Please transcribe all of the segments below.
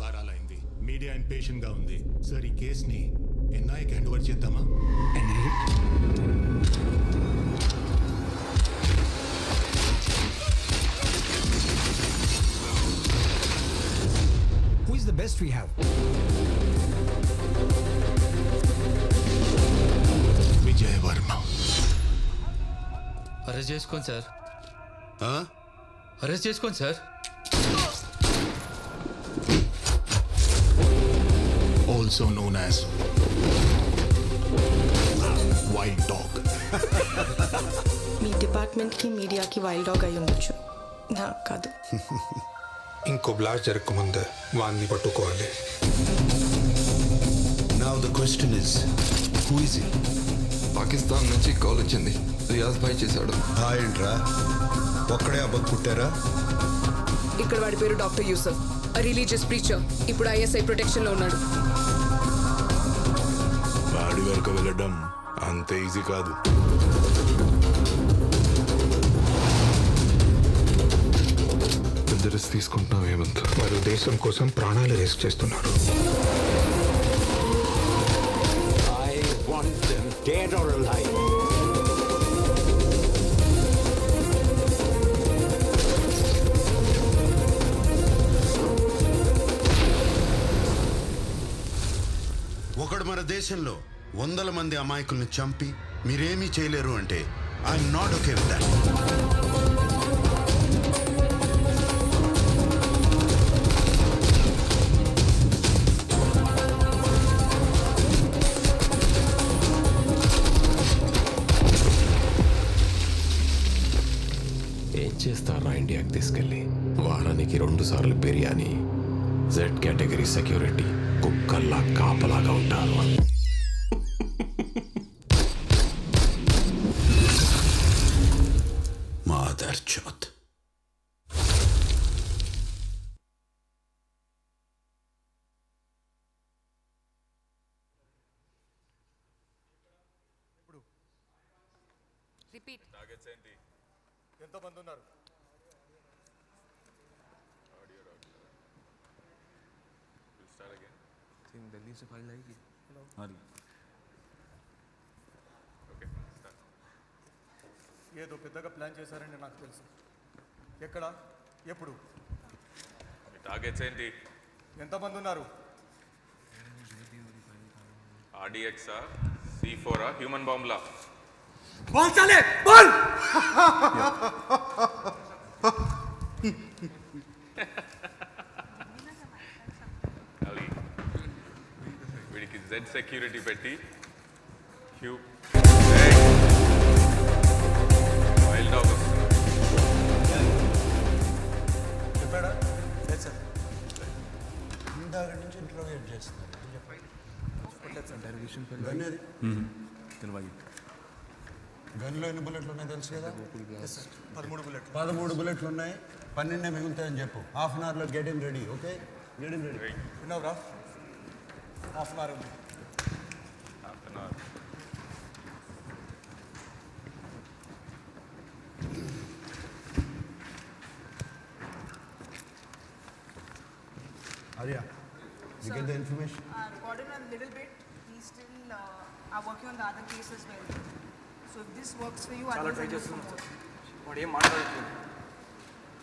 వారాలైంది. Media impatient గా ఉంది. Sir, ఈ కేసుని ఎన్ఐకి హ్యాండ్ ఓవర్ చేద్దామా? Who is the best we have? Vijay Varma. Arrest చేసుకోండి సార్. అరెస్ట్ చేసుకోండి sir. Also known as wild dog. మీ డిపార్ట్మెంట్కి మీడియాకి వైల్డ్ డాగ్ అయి ఉండొచ్చు, నాకు కాదు. ఇంకో బ్లాస్ట్ జరగకముందే వాన్ని పట్టుకోవాలి. Now the question is, who is he? Pakistan నుంచి కాల్ వచ్చింది. రియాజ్ భాయ్ చేశాడు. హాయ్ ఏంట్రా, ఒక్కడే అబ్బకు పుట్టారా? ఇక్కడ వాడి పేరు డాక్టర్ యూసఫ్, రిలీజియస్ ప్రీచర్. ఇప్పుడు ఐఎస్ఐ ప్రొటెక్షన్ లో ఉన్నాడు. వాడి వరకు వెళ్ళడం అంత ఈజీ కాదు. రిస్క్ తీసుకుంటున్నాం హేమంత్. వారు దేశం కోసం ప్రాణాలు రిస్క్ చేస్తున్నారు. I want them dead or alive. ఒకడు మన దేశంలో 100 మంది అమాయకుల్ని చంపి మీరేమీ చేయలేరు అంటే I'm not okay with that. ఏం చేస్తారా ఇండియాకి తీసుకెళ్ళి? వారానికి 2 సార్లు బిర్యానీ, జెడ్ కేటగిరీ సెక్యూరిటీ, కుక్కల్లా కాపలాగా ఉంటారు. మాదర్ చోత్. రిపీట్. ఎంతమంది ఉన్నారు? ఏదో పెద్దగా ప్లాన్ చేశారని నాకు తెలుసు. ఎక్కడ, ఎప్పుడు, టార్గెట్స్ ఏంటి? ఎంతమంది ఉన్నారు? ఆర్డిఎక్సా, C4 హ్యూమన్ బాంబ్లా? వీడికి జెడ్ సెక్యూరిటీ పెట్టి వైల్డ్ డాగ్ వస్తుంది. చెప్పాడా? లేదు సార్. ఇందాక నుంచి ఇంట్రోగేట్ చేస్తున్నారు. గన్లో ఎన్ని బుల్లెట్లు ఉన్నాయి తెలుసు కదా? 13 బుల్లెట్లు. 13 బుల్లెట్లు ఉన్నాయి. 12 మిగులుతాయని చెప్పు. హాఫ్ అన్ అవర్లో get him ready. Okay, get him ready. విన్నావురా? హాఫ్ అన్ అవర్ ఉంది. Arya, you get the information? Got him a little bit. We still are working on the other case as well. So if this works for you, I'll try just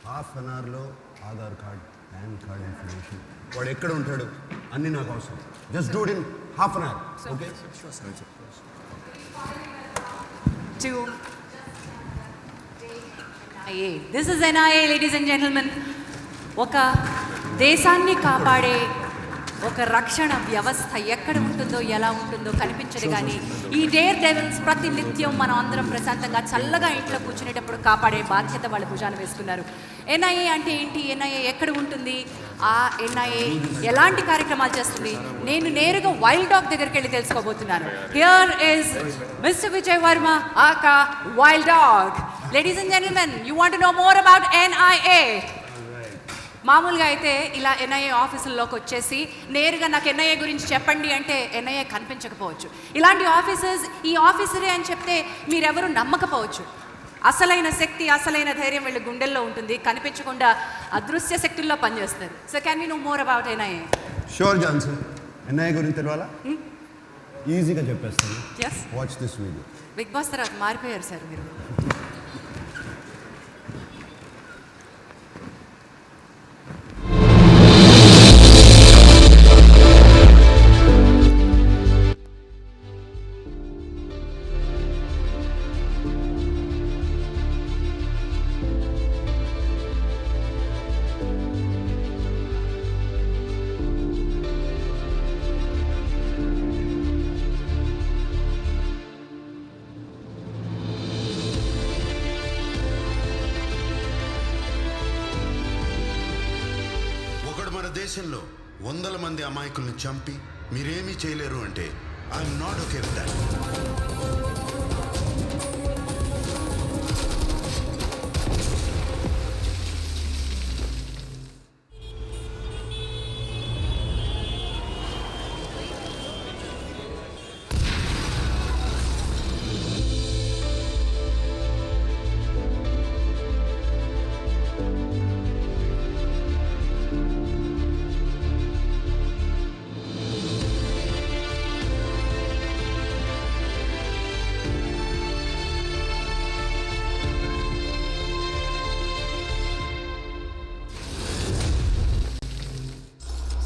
half an అవర్లో Aadhaar card, PAN card information, వాడు ఎక్కడ ఉంటాడు అన్నీ నాకు అవసరం. Just do it in half an hour. Okay? This is NIA, ladies and gentlemen. ఒక దేశాన్ని కాపాడే ఒక రక్షణ వ్యవస్థ ఎక్కడ ఉంటుందో ఎలా ఉంటుందో కనిపించదు, కానీ ఈ డేర్ డెవిల్స్ ప్రతి నిత్యం మనం అందరం ప్రశాంతంగా చల్లగా ఇంట్లో కూర్చునేటప్పుడు కాపాడే బాధ్యత వాళ్ళ భుజాన వేసుకున్నారు. ఎన్ఐఏ అంటే ఏంటి, ఎన్ఐఏ ఎక్కడ ఉంటుంది, ఆ ఎన్ఐఏ ఎలాంటి కార్యక్రమాలు చేస్తుంది, నేను నేరుగా వైల్డ్ డాగ్ దగ్గరికి వెళ్ళి తెలుసుకోబోతున్నాను. Here is mister Vijay Varma aka wild dog. Ladies and gentlemen, you want to know more about NIA. మామూలుగా అయితే ఇలా ఎన్ఐఏ ఆఫీసుల్లోకి వచ్చేసి నేరుగా నాకు ఎన్ఐఏ గురించి చెప్పండి అంటే ఎన్ఐఏ కనిపించకపోవచ్చు. ఇలాంటి ఆఫీసర్స్ ఈ ఆఫీసరే అని చెప్తే మీరెవరూ నమ్మకపోవచ్చు. అసలైన శక్తి, అసలైన ధైర్యం వీళ్ళ గుండెల్లో ఉంటుంది, కనిపించకుండా అదృశ్య శక్తుల్లో పనిచేస్తారు. So can we know more about NIA? Sure Johnson. NIA గురించి తెలవాలా? ఈజీగా చెప్పేస్తాను. Yes. Watch this video. Bigg Boss తర్వాత మారిపోయారు సార్ మీరు. ఒకడు మన దేశంలో 100 మంది అమాయకుల్ని చంపి మీరేమీ చేయలేరు అంటే I'm not okay with that.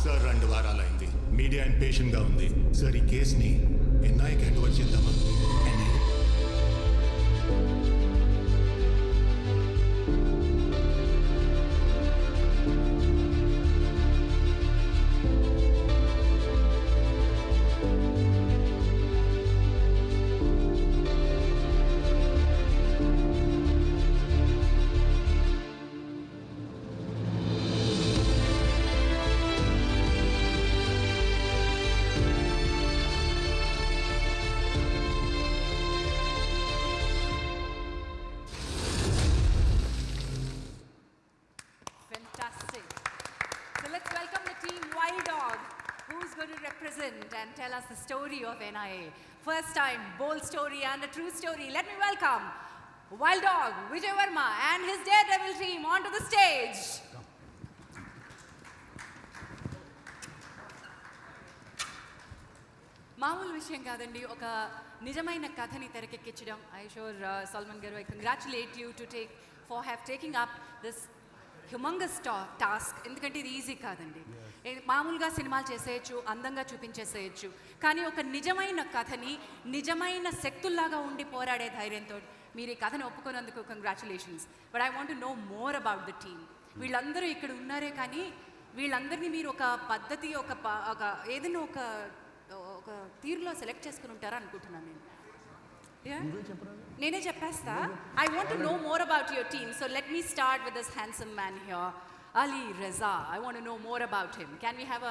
Sir 2 వారాలైంది. మీడియా ఇంపేషెంట్గా ఉంది. సార్ ఈ కేసుని ఎన్ఐకి హ్యాండ్ ఓవర్ చేద్దామా? Fantastic. So let's welcome the team Wild Dog, who's going to represent and tell us the story of NIA. First time, bold story and a true story. Let me welcome Wild Dog, Vijay Verma and his Daredevil team onto the stage. మామూలు విషయం కాదండి, ఒక నిజమైన కథని తెరకెక్కించడం. I sure Salman గారు, I congratulate you to have taking up this humongous task. ఎందుకంటే ఇది easy కాదండి. మామూలుగా సినిమాలు చేసేయచ్చు, అందంగా చూపించేసేయచ్చు, కానీ ఒక నిజమైన కథని నిజమైన శక్తుల్లాగా ఉండి పోరాడే ధైర్యంతో మీరు ఈ కథను ఒప్పుకున్నందుకు congratulations. But I want to know more about the team. వీళ్ళందరూ ఇక్కడ ఉన్నారే, కానీ వీళ్ళందరినీ మీరు ఒక పద్ధతి, ఒక ఏదైనా ఒక తీరులో సెలెక్ట్ చేసుకుని ఉంటారా అనుకుంటున్నాను నేను. నేనే చెప్పేస్తా. I want to know more about your team. So let me start with this handsome man here, Ali Reza. I want to know more about him. Can we have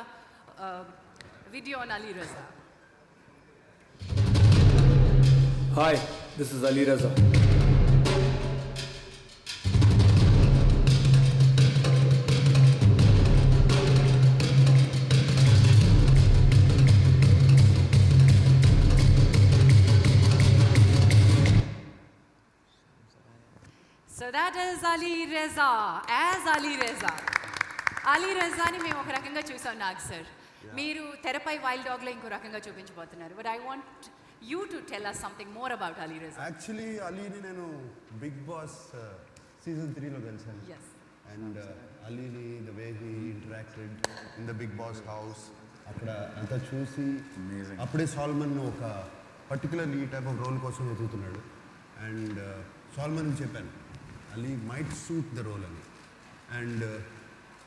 a video on Ali Reza? Hi, this is Ali Reza. So that is Ali Reza, as Ali Reza. Ali Rezani మేము ఒక రకంగా చూసాం Nag sir. మీరు తెరపై wild డాగ్లో ఇంకో రకంగా చూపించబోతున్నారు. But I want you to tell us something more about Ali Reza. Actually అలీని నేను బిగ్ బాస్ సీజన్ 3లో కలిసాను. Yes. అండ్ అలీని the way he interacted in the big boss house, అక్కడ అంతా చూసి అప్పుడే సాల్మన్ ఒక పర్టికులర్లీ ఈ టైప్ ఆఫ్ రోల్ కోసం వెతుకుతున్నాడు. అండ్ సాల్మన్కి చెప్పాను Ali might suit the role అని. అండ్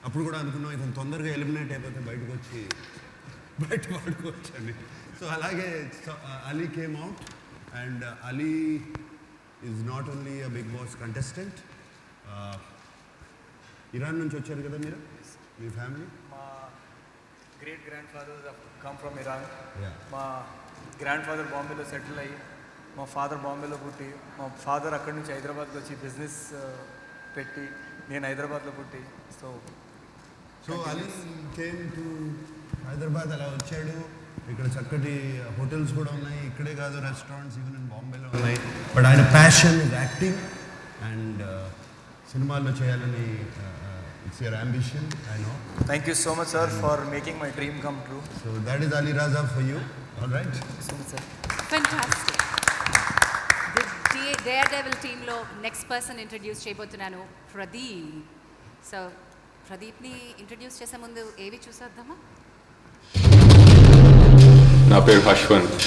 అప్పుడు కూడా అనుకున్నాం ఇతను తొందరగా ఎలిమినేట్ అయిపోతే బయట పడుకోవచ్చు అని. సో అలాగే Ali came out. And Ali is not only a Bigg Boss contestant. Iran నుంచి వచ్చారు కదా మీరు, మీ ఫ్యామిలీ? మా great grand father come from Iran. Yeah. మా గ్రాండ్ ఫాదర్ బాంబేలో సెటిల్ అయ్యి, మా ఫాదర్ బాంబేలో పుట్టి, మా ఫాదర్ అక్కడి నుంచి హైదరాబాద్కి వచ్చి బిజినెస్ పెట్టి, నేను హైదరాబాద్లో పుట్టి. So Ali came to Hyderabad, అలా వచ్చాడు. ఇక్కడ చక్కటి హోటల్స్ కూడా ఉన్నాయి, ఇక్కడే కాదు రెస్టారెంట్స్ ఈవెన్ ఇన్ బాంబేలో ఉన్నాయి. బట్ ఆయన ప్యాషన్ ఇస్ యాక్టింగ్ అండ్ సినిమాల్లో చేయాలని it's your ambition, I know. Thank you so much sir for making my dream come true. So that is Ali Raja for you. All right. So much sir. Fantastic. Dare devil టీంలో next person introduce చేయబోతున్నాను, Pradeep. So ప్రదీప్ని introduce చేసే ముందు ఏవి చూసేద్దామా? నా పేరు హష్వంత్.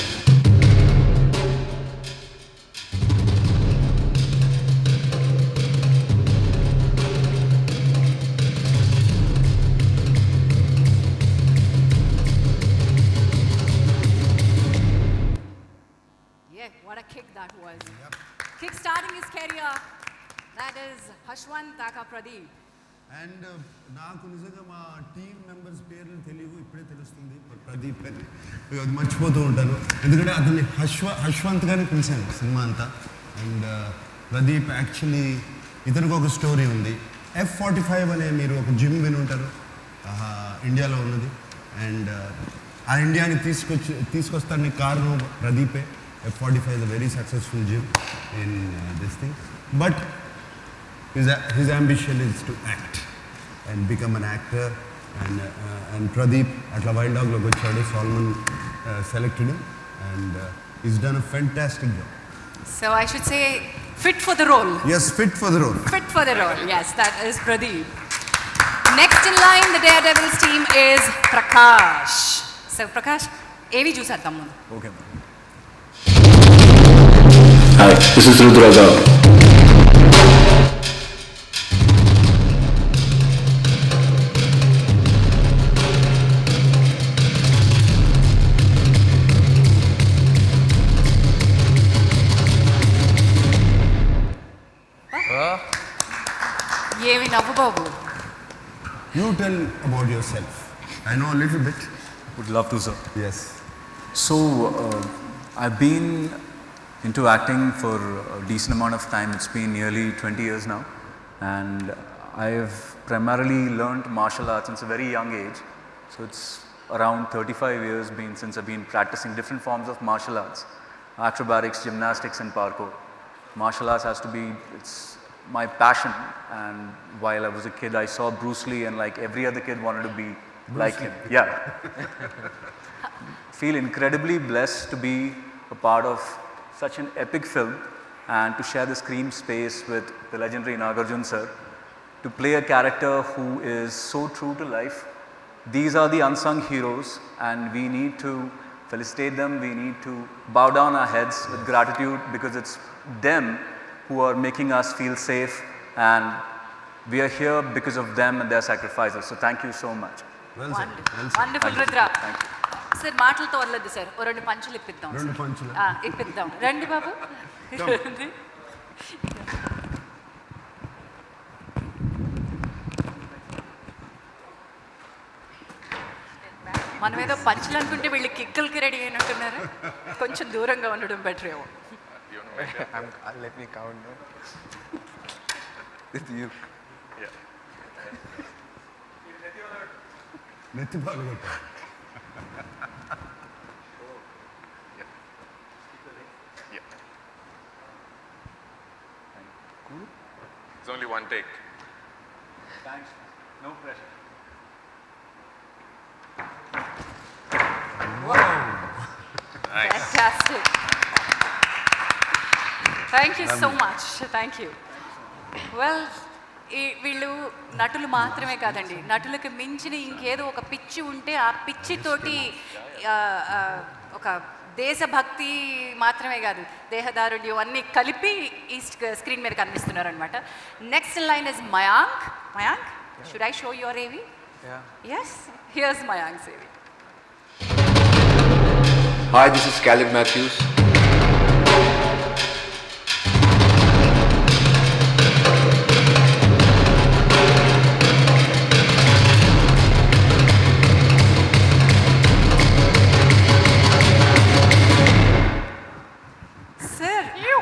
Yeah, what a kick that was. Kick starting his career. That is Hashwant Taka Pradeep. And నాకు నిజంగా మా టీం మెంబర్స్ పేర్లు తెలియవు, ఇప్పుడే తెలుస్తుంది. ప్రదీప్ అని అది మర్చిపోతూ ఉంటాను, ఎందుకంటే అతన్ని హష్వంత్గానే పిలిచాను సినిమా అంతా. అండ్ ప్రదీప్ యాక్చువల్లీ ఇతనికి ఒక స్టోరీ ఉంది. F45 అనే మీరు ఒక జిమ్ విని ఉంటారు, ఇండియాలో ఉన్నది. అండ్ ఆ ఇండియాని తీసుకొస్తానికి కారణం ప్రదీపే. F45 is a very successful gym in this thing. But his ambition is to act and become an actor. And Pradeep atla Wild Dog lo vachadu, Solomon selected him, and he's done a fantastic job. So I should say fit for the role. Yes, fit for the role. Fit for the role. Yes, that is Pradeep. Next in line, the Daredevils team is Prakash. So Prakash, ఏవి చూసేద్దాం ముందు? Okay. Hi, this is Rudraja. ఏమి నవ్వు బాబు? You tell about yourself. I know a little bit. Would love to, sir. Yes. So, I've been into acting for a decent amount of time. It's been nearly 20 years now. And I've primarily learned martial arts since a very young age. So, it's around 35 years since I've been practicing different forms of martial arts. Acrobatics, gymnastics and parkour. Martial arts has to be, it's my passion. And while I was a kid, I saw Bruce Lee, and like every other kid wanted to be like him. Yeah. Feel incredibly blessed to be a part of such an epic film and to share the screen space with the legendary Nagarjun sir, to play a character who is so true to life. These are the unsung heroes, and we need to felicitate them. We need to bow down our heads with gratitude, because it's them who are making us feel safe, and we are here because of them and their sacrifices. So thank you so much. Well said. Well said. Wonderful Rudra. Thank you. Sir మాటలతో వదలద్దు sir, ఓ రెండు పంచులు ఇప్పిద్దాం. రెండు పంచులు ఇప్పిద్దాం. రండి బాబు. మనం ఏదో పంచులు అనుకుంటే వీళ్ళు కిక్కులకి రెడీ అయినట్టున్నారు. కొంచెం దూరంగా ఉండడం బెటర్ ఏమో. Let me count. With you. నెత్తి బాగుంట. It's only one take. Thanks. No pressure. Nice. Fantastic. Thank you so much. Thank you. Well, వీళ్ళు నటులు మాత్రమే కాదండి, నటులకు మించిన ఇంకేదో ఒక పిచ్చి ఉంటే ఆ పిచ్చితోటి ఒక దేశభక్తి మాత్రమే కాదు, దేహదారుడ్యం అన్నీ కలిపి ఈ స్క్రీన్ మీద కనిపిస్తున్నారు అనమాట. Next line is Mayank. Mayank, should I show your ఏవి? ఎస్, హియర్స్ మయాంక్ ఏవి. Hi, this is Caleb Matthews.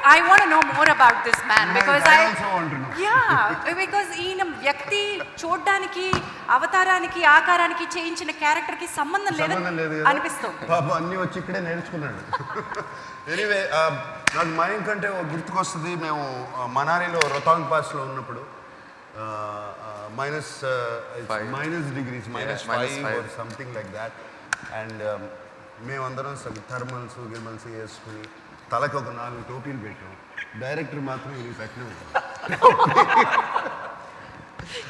I want to know more about this man, because I also want to know. Yeah, because ఈయన వ్యక్తి చూడడానికి, అవతారానికి, ఆకారానికి చేయించిన character కి సంబంధం లేదు అనిపిస్తుంది. పాప అన్ని వచ్చి ఇక్కడే నేర్చుకున్నాడు. ఎనీవే నాకు మయాంక్ అంటే గుర్తుకొస్తుంది. మేము మనాలిలో రొతాంగ్ పాస్లో ఉన్నప్పుడు minus degrees -5 or something like that. And మేమందరం థర్మల్స్ గిర్మల్స్ వేసుకుని తలకు ఒక 4 టోపీలు పెట్టాం. డైరెక్టర్ మాత్రం ఇది పెట్టినాం.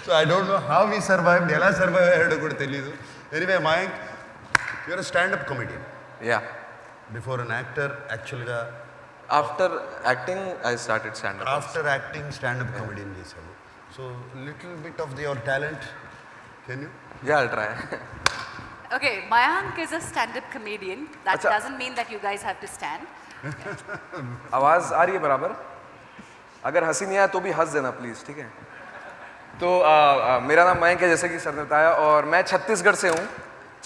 So I don't know how we survived. ఎలా సర్వైవ్ అయ్యాడో కూడా తెలీదు. Anyway Mayank, you're standup comedian. Yeah. Before an actor యాక్చువల్గా after acting I started standup. After acting standup comedian చేశాడు. So little bit of your talent can you? Yeah, I'll try. Okay, Mayank is a stand-up comedian. That doesn't mean that you guys have to stand. आवाज़ आ रही है बराबर? अगर हंसी नहीं आया तो भी हंस देना प्लीज़, ठीक है? तो मेरा नाम मयंक है, जैसे कि सर ने बताया, और मैं छत्तीसगढ़ से हूँ.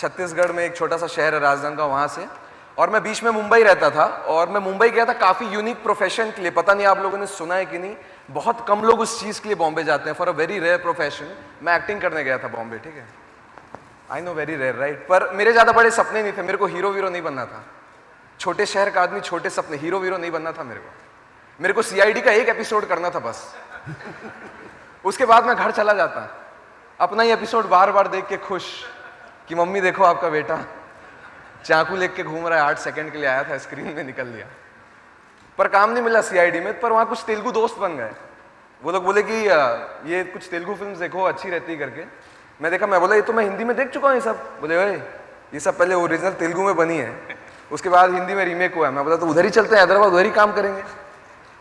छत्तीसगढ़ में एक छोटा सा शहर है राजधानी का, वहाँ से. और मैं बीच में मुंबई रहता था, और मैं मुंबई गया था काफ़ी यूनिक प्रोफेशन के लिए. पता नहीं आप लोगों ने सुना है कि नहीं, बहुत कम लोग उस चीज़ के लिए बॉम्बे जाते हैं. For a very rare profession. मैं एक्टिंग करने गया था बॉम्बे, ठीक है? I know, very rare, right? पर मेरे ज़्यादा बड़े सपने नहीं थे. मेरे को हीरो वीरो नहीं बनना था. छोटे शहर का आदमी, छोटे सपने. हीरो वीरो नहीं बनना था मेरे को CID का एक एपिसोड करना था बस. उसके बाद मैं घर चला जाता, अपना ही एपिसोड बार बार देख के खुश कि मम्मी देखो आपका बेटा चाकू लेके घूम रहा है. 8 सेकंड के लिए आया था, स्क्रीन में निकल लिया. पर काम नहीं मिला CID में. पर वहाँ कुछ तेलुगु दोस्त बन गए. वो लोग बोले कि ये कुछ तेलुगु फिल्म देखो, अच्छी रहती करके. मैं देखा, मैं बोला ये तो मैं हिंदी में देख चुका हूँ ये सब. बोले ओए ये सब पहले ओरिजिनल तेलुगु में बनी है, उसके बाद हिंदी में रीमेक हुआ है. मैं बोला तो उधर ही चलते हैं हैदराबाद, उधर ही काम करेंगे.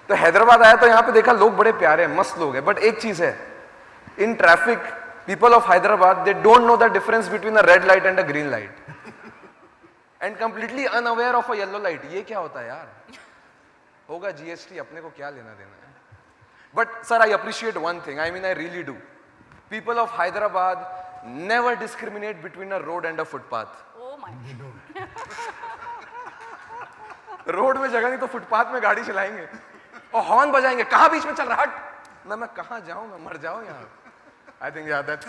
तो हैदराबाद आया तो यहाँ पे देखा लोग बड़े प्यारे हैं, मस्त लोग हैं. बट एक चीज़ है, in traffic people of Hyderabad they don't know the difference between a red light and a green light and completely unaware of a yellow light. ये क्या होता है यार? होगा GST, अपने को क्या लेना देना है. But sir I appreciate one thing, I mean I really do. People of Hyderabad never discriminate between a road and a footpath. Oh my. Road में जगह नहीं तो फुटपाथ में गाड़ी चलाएंगे और हॉर्न बजाएंगे. कहाँ बीच में चल रहा, हट. मैं कहाँ जाऊँ, मैं मर जाऊँ यहाँ. I think yeah, that's.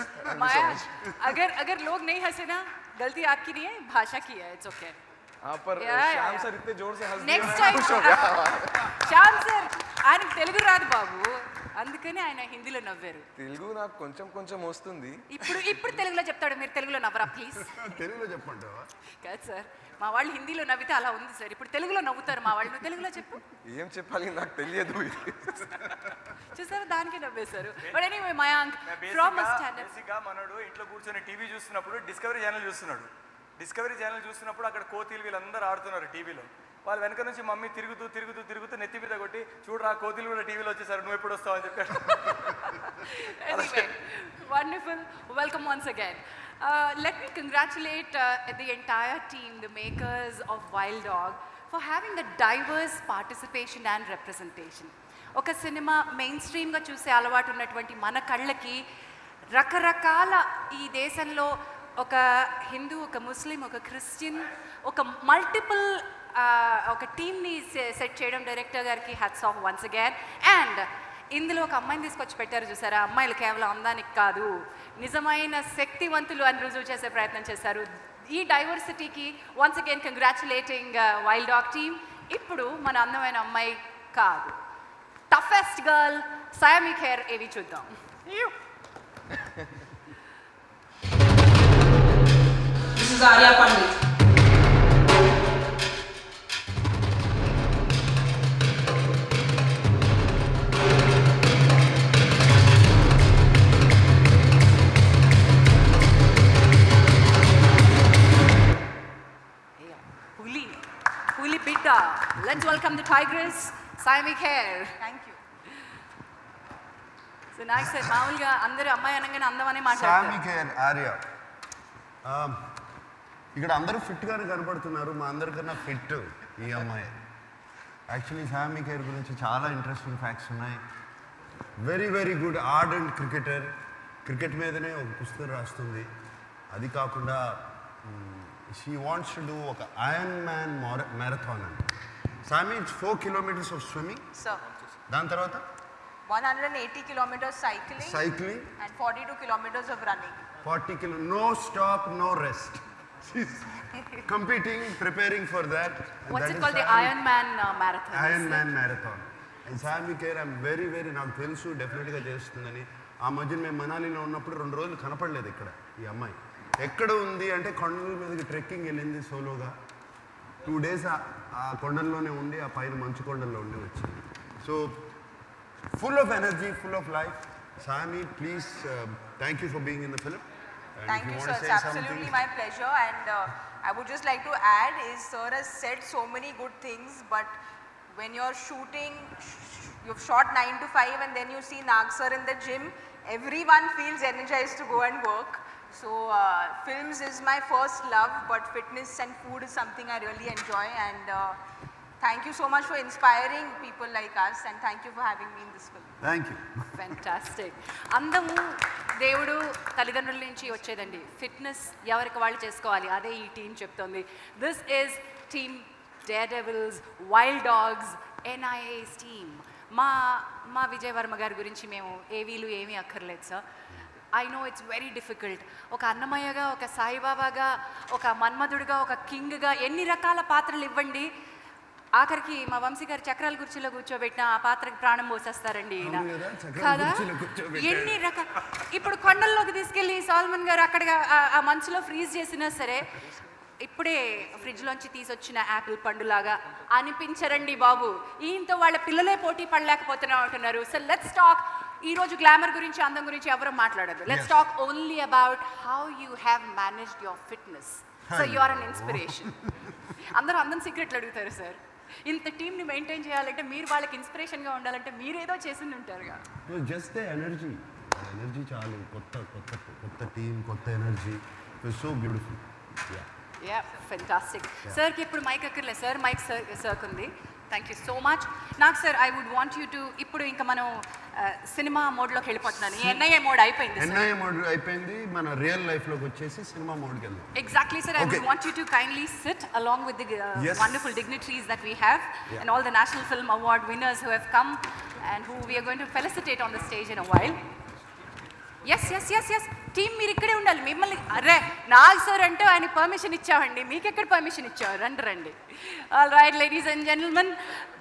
अगर लोग नहीं हंसे ना, गलती आपकी नहीं है, भाषा की है. It's okay. हाँ, पर श्याम सर इतने जोर से हंस दिए, Next time. श्याम सर ఆయన తెలుగు రాదు బాబు, అందుకని ఆయన హిందీలో నవ్వారు. తెలుగు నాకు కొంచెం కొంచెం వస్తుంది. ఇప్పుడు తెలుగులో చెప్తాడు, మీరు తెలుగులో నవ్వరా ప్లీజ్? తెలుగులో చెప్పంటావా? కాదు సార్, మా వాళ్ళు హిందీలో నవ్వితే అలా ఉంది సార్. ఇప్పుడు తెలుగులో నవ్వుతారు మా వాళ్ళు. నువ్వు తెలుగులో చెప్పు. ఏం చెప్పాలి నాకు తెలియదు. చూసారా, దానికి నవ్వేశారు. But anyway Mayank from a standup. బేసిక్గా మనోడు ఇంట్లో కూర్చొని టీవీ చూస్తున్నప్పుడు డిస్కవరీ ఛానల్ చూస్తున్నాడు. డిస్కవరీ ఛానల్ చూస్తున్నప్పుడు అక్కడ కోతిలు వీళ్ళందరూ ఆడుతున్నారు టీవీలో. వాళ్ళు వెనక నుంచి మమ్మీ తిరుగుతూ నెత్తి మీద కొట్టి, చూడరా కోతిలు కూడా టీవీలో వచ్చేసారు, నువ్వు ఎప్పుడు వస్తావు అని చెప్పాడు. Anyway, wonderful. Welcome once again. Let me congratulate the entire team, the makers of Wild Dog, for having the diverse participation and representation. ఒక సినిమా మెయిన్ స్ట్రీమ్గా చూసే అలవాటు ఉన్నటువంటి మన కళ్ళకి రకరకాల ఈ దేశంలో ఒక హిందూ, ఒక ముస్లిం, ఒక క్రిస్టియన్, ఒక మల్టిపుల్ ఒక టీమ్ని సెట్ చేయడం డైరెక్టర్ గారికి hats off once again. And ఇందులో ఒక అమ్మాయిని తీసుకొచ్చి పెట్టారు చూసారా, అమ్మాయిలు కేవలం అందానికి కాదు, నిజమైన శక్తివంతులు అని రుజువు చేసే ప్రయత్నం చేశారు. ఈ డైవర్సిటీకి once again congratulating wild dog team. ఇప్పుడు మన అందమైన అమ్మాయి కాదు, టఫెస్ట్ గర్ల్ సయామి ఖేర్ ఏవి చూద్దాం. This is Arya Pandit. Puli Bidda. Let's welcome the Tigress, Sami Khair. Thank you. So nice sir. మామూలుగా అందరూ అమ్మాయి అనగానే అందమనే సామి మాట్లాడతారు. ఖేర్, ఆర్య. ఇక్కడ అందరూ ఫిట్గానే కనపడుతున్నారు, మా అందరికన్నా ఫిట్ ఈ అమ్మాయి. యాక్చువల్లీ సామి ఖేర్ గురించి చాలా ఇంట్రెస్టింగ్ ఫ్యాక్ట్స్ ఉన్నాయి. Very good ardent cricketer. Cricket మీదనే ఒక పుస్తకం రాస్తుంది. అది కాకుండా షీ వాంట్స్ టు డూ ఒక ఐరన్ మ్యాన్ మ్యారథాన్ అండి. సామి, ఇట్స్ 4 kilometers ఆఫ్ స్విమ్మింగ్. దాని తర్వాత 180 kilometers cycling Cycling. and 42 kilometers of running. 40 kilo, no stop, no rest. She's competing, preparing for that. And What's that it is called? The Sami. Ironman marathon. Ironman marathon. And Sami Care, I'm very, very, నాకు తెలుసు డెఫినెట్గా చేస్తుందని. ఆ మధ్యన మేము మనాలిలో ఉన్నప్పుడు 2 రోజులు కనపడలేదు ఇక్కడ ఈ అమ్మాయి. ఎక్కడ ఉంది అంటే కొండల మీదకి ట్రెక్కింగ్ వెళ్ళింది సోలోగా. 2 days ఆ కొండల్లోనే ఉండి ఆ పైన మంచు కొండల్లో ఉండి వచ్చింది. So full of energy, full of life. Sami, please, thank you for being in the film. And Thank if you you, want sir. to It's say absolutely something, my pleasure. And I would just like to add is sir has said so many good things, but when you're shooting, you've shot 9 to 5 and then you see Nag sir in the gym, everyone feels energized to go and work. So films is my first love, but fitness and food is something I really enjoy. And thank you so much for inspiring people like us, and thank you for having me in this film. thank you. Fantastic. అందము దేవుడు తల్లిదండ్రుల నుంచి వచ్చేదండి. Fitness ఎవరికి వాళ్ళు చేసుకోవాలి, అదే ఈ team చెప్తోంది. This is team daredevils, wild dogs, NIA's team. మా విజయ్ వర్మ గారి గురించి మేము ఏవీలు ఏమీ అక్కర్లేదు sir. I know it's very difficult. ఒక అన్నమయ్యగా, ఒక సాయిబాబాగా, ఒక మన్మధుడిగా, ఒక కింగ్గా ఎన్ని రకాల పాత్రలు ఇవ్వండి, ఆఖరికి మా వంశీ గారి చక్రాల కుర్చీలో కూర్చోబెట్టిన ఆ పాత్రకి ప్రాణం పోసేస్తారండి ఈయన కదా. ఎన్ని రకాల, ఇప్పుడు కొండల్లోకి తీసుకెళ్ళి సాల్మన్ గారు అక్కడ ఆ మంచులో ఫ్రీజ్ చేసినా సరే ఇప్పుడే ఫ్రిడ్జ్లోంచి తీసుకొచ్చిన యాపిల్ పండులాగా అనిపించరండి బాబు. ఈయనతో వాళ్ళ పిల్లలే పోటీ పడలేకపోతున్నా అంటున్నారు. So let's talk. ఈరోజు గ్లామర్ గురించి, అందం గురించి ఎవరు మాట్లాడదు. Let's talk only about how you have managed your fitness. So you are an inspiration. అందరూ అందం సీక్రెట్లు అడుగుతారు సార్. ఇంత టీంని మెయింటైన్ చేయాలంటే, మీరు వాళ్ళకి ఇన్స్పిరేషన్గా ఉండాలంటే మీరేదో చేసి ఉంటారుగా. జస్ట్ ఎనర్జీ చాలు. కొత్త టీం, కొత్త energy. So beautiful. Yeah fantastic. సార్కి ఇప్పుడు మైక్ అక్కర్లేదు సార్, మైక్ సర్క్ ఉంది. Thank you so much. నాకు sir I would want you to, ఇప్పుడు ఇంకా మనం సినిమా మోడ్లోకి వెళ్ళిపోతున్నాను. ఎన్ఐఏ మోడ్ అయిపోయింది. ఎన్ఐఏ మోడ్ అయిపోయింది, మన రియల్ లైఫ్లోకి వచ్చేసి సినిమా మోడ్కి వెళ్దాం. Exactly, sir. I would want you to kindly sit along with the wonderful dignitaries that we have and all the National Film Award winners who have come and who we are going to felicitate on the stage in a while. Yes. Team మీరు ఇక్కడే ఉండాలి. మిమ్మల్ని అరే Nag sir అంటే ఆయన permission ఇచ్చామండి, మీకు ఎక్కడ పర్మిషన్ ఇచ్చారు? రండి. All right ladies and gentlemen,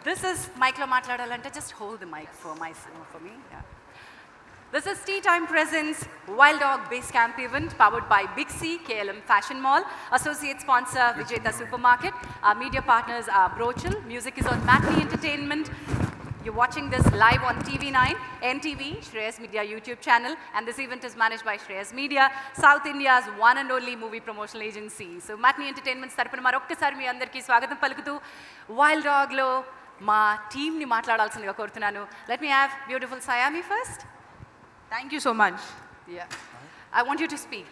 this is మైక్లో మాట్లాడాలంటే just hold the mic for me. This is Tea Time Presents Wild Dog Base Camp event powered by Big C, KLM Fashion Mall, associate sponsor Vijayta Supermarket. Our media partners are Brochel. Music is on Matinee Entertainment. You're watching this live on TV9, NTV, Shreyas Media YouTube channel, and this event is managed by Shreyas Media, South India's one and only movie promotional agency. So Matinee Entertainment tarafuna marokkasari మీ అందరికీ స్వాగతం పలుకుతూ Wild Dog లో మా team ని మాట్లాడాల్సిందిగా కోరుతున్నాను. Let me have beautiful Sayami first. Thank you so much. Yeah. I want you to speak.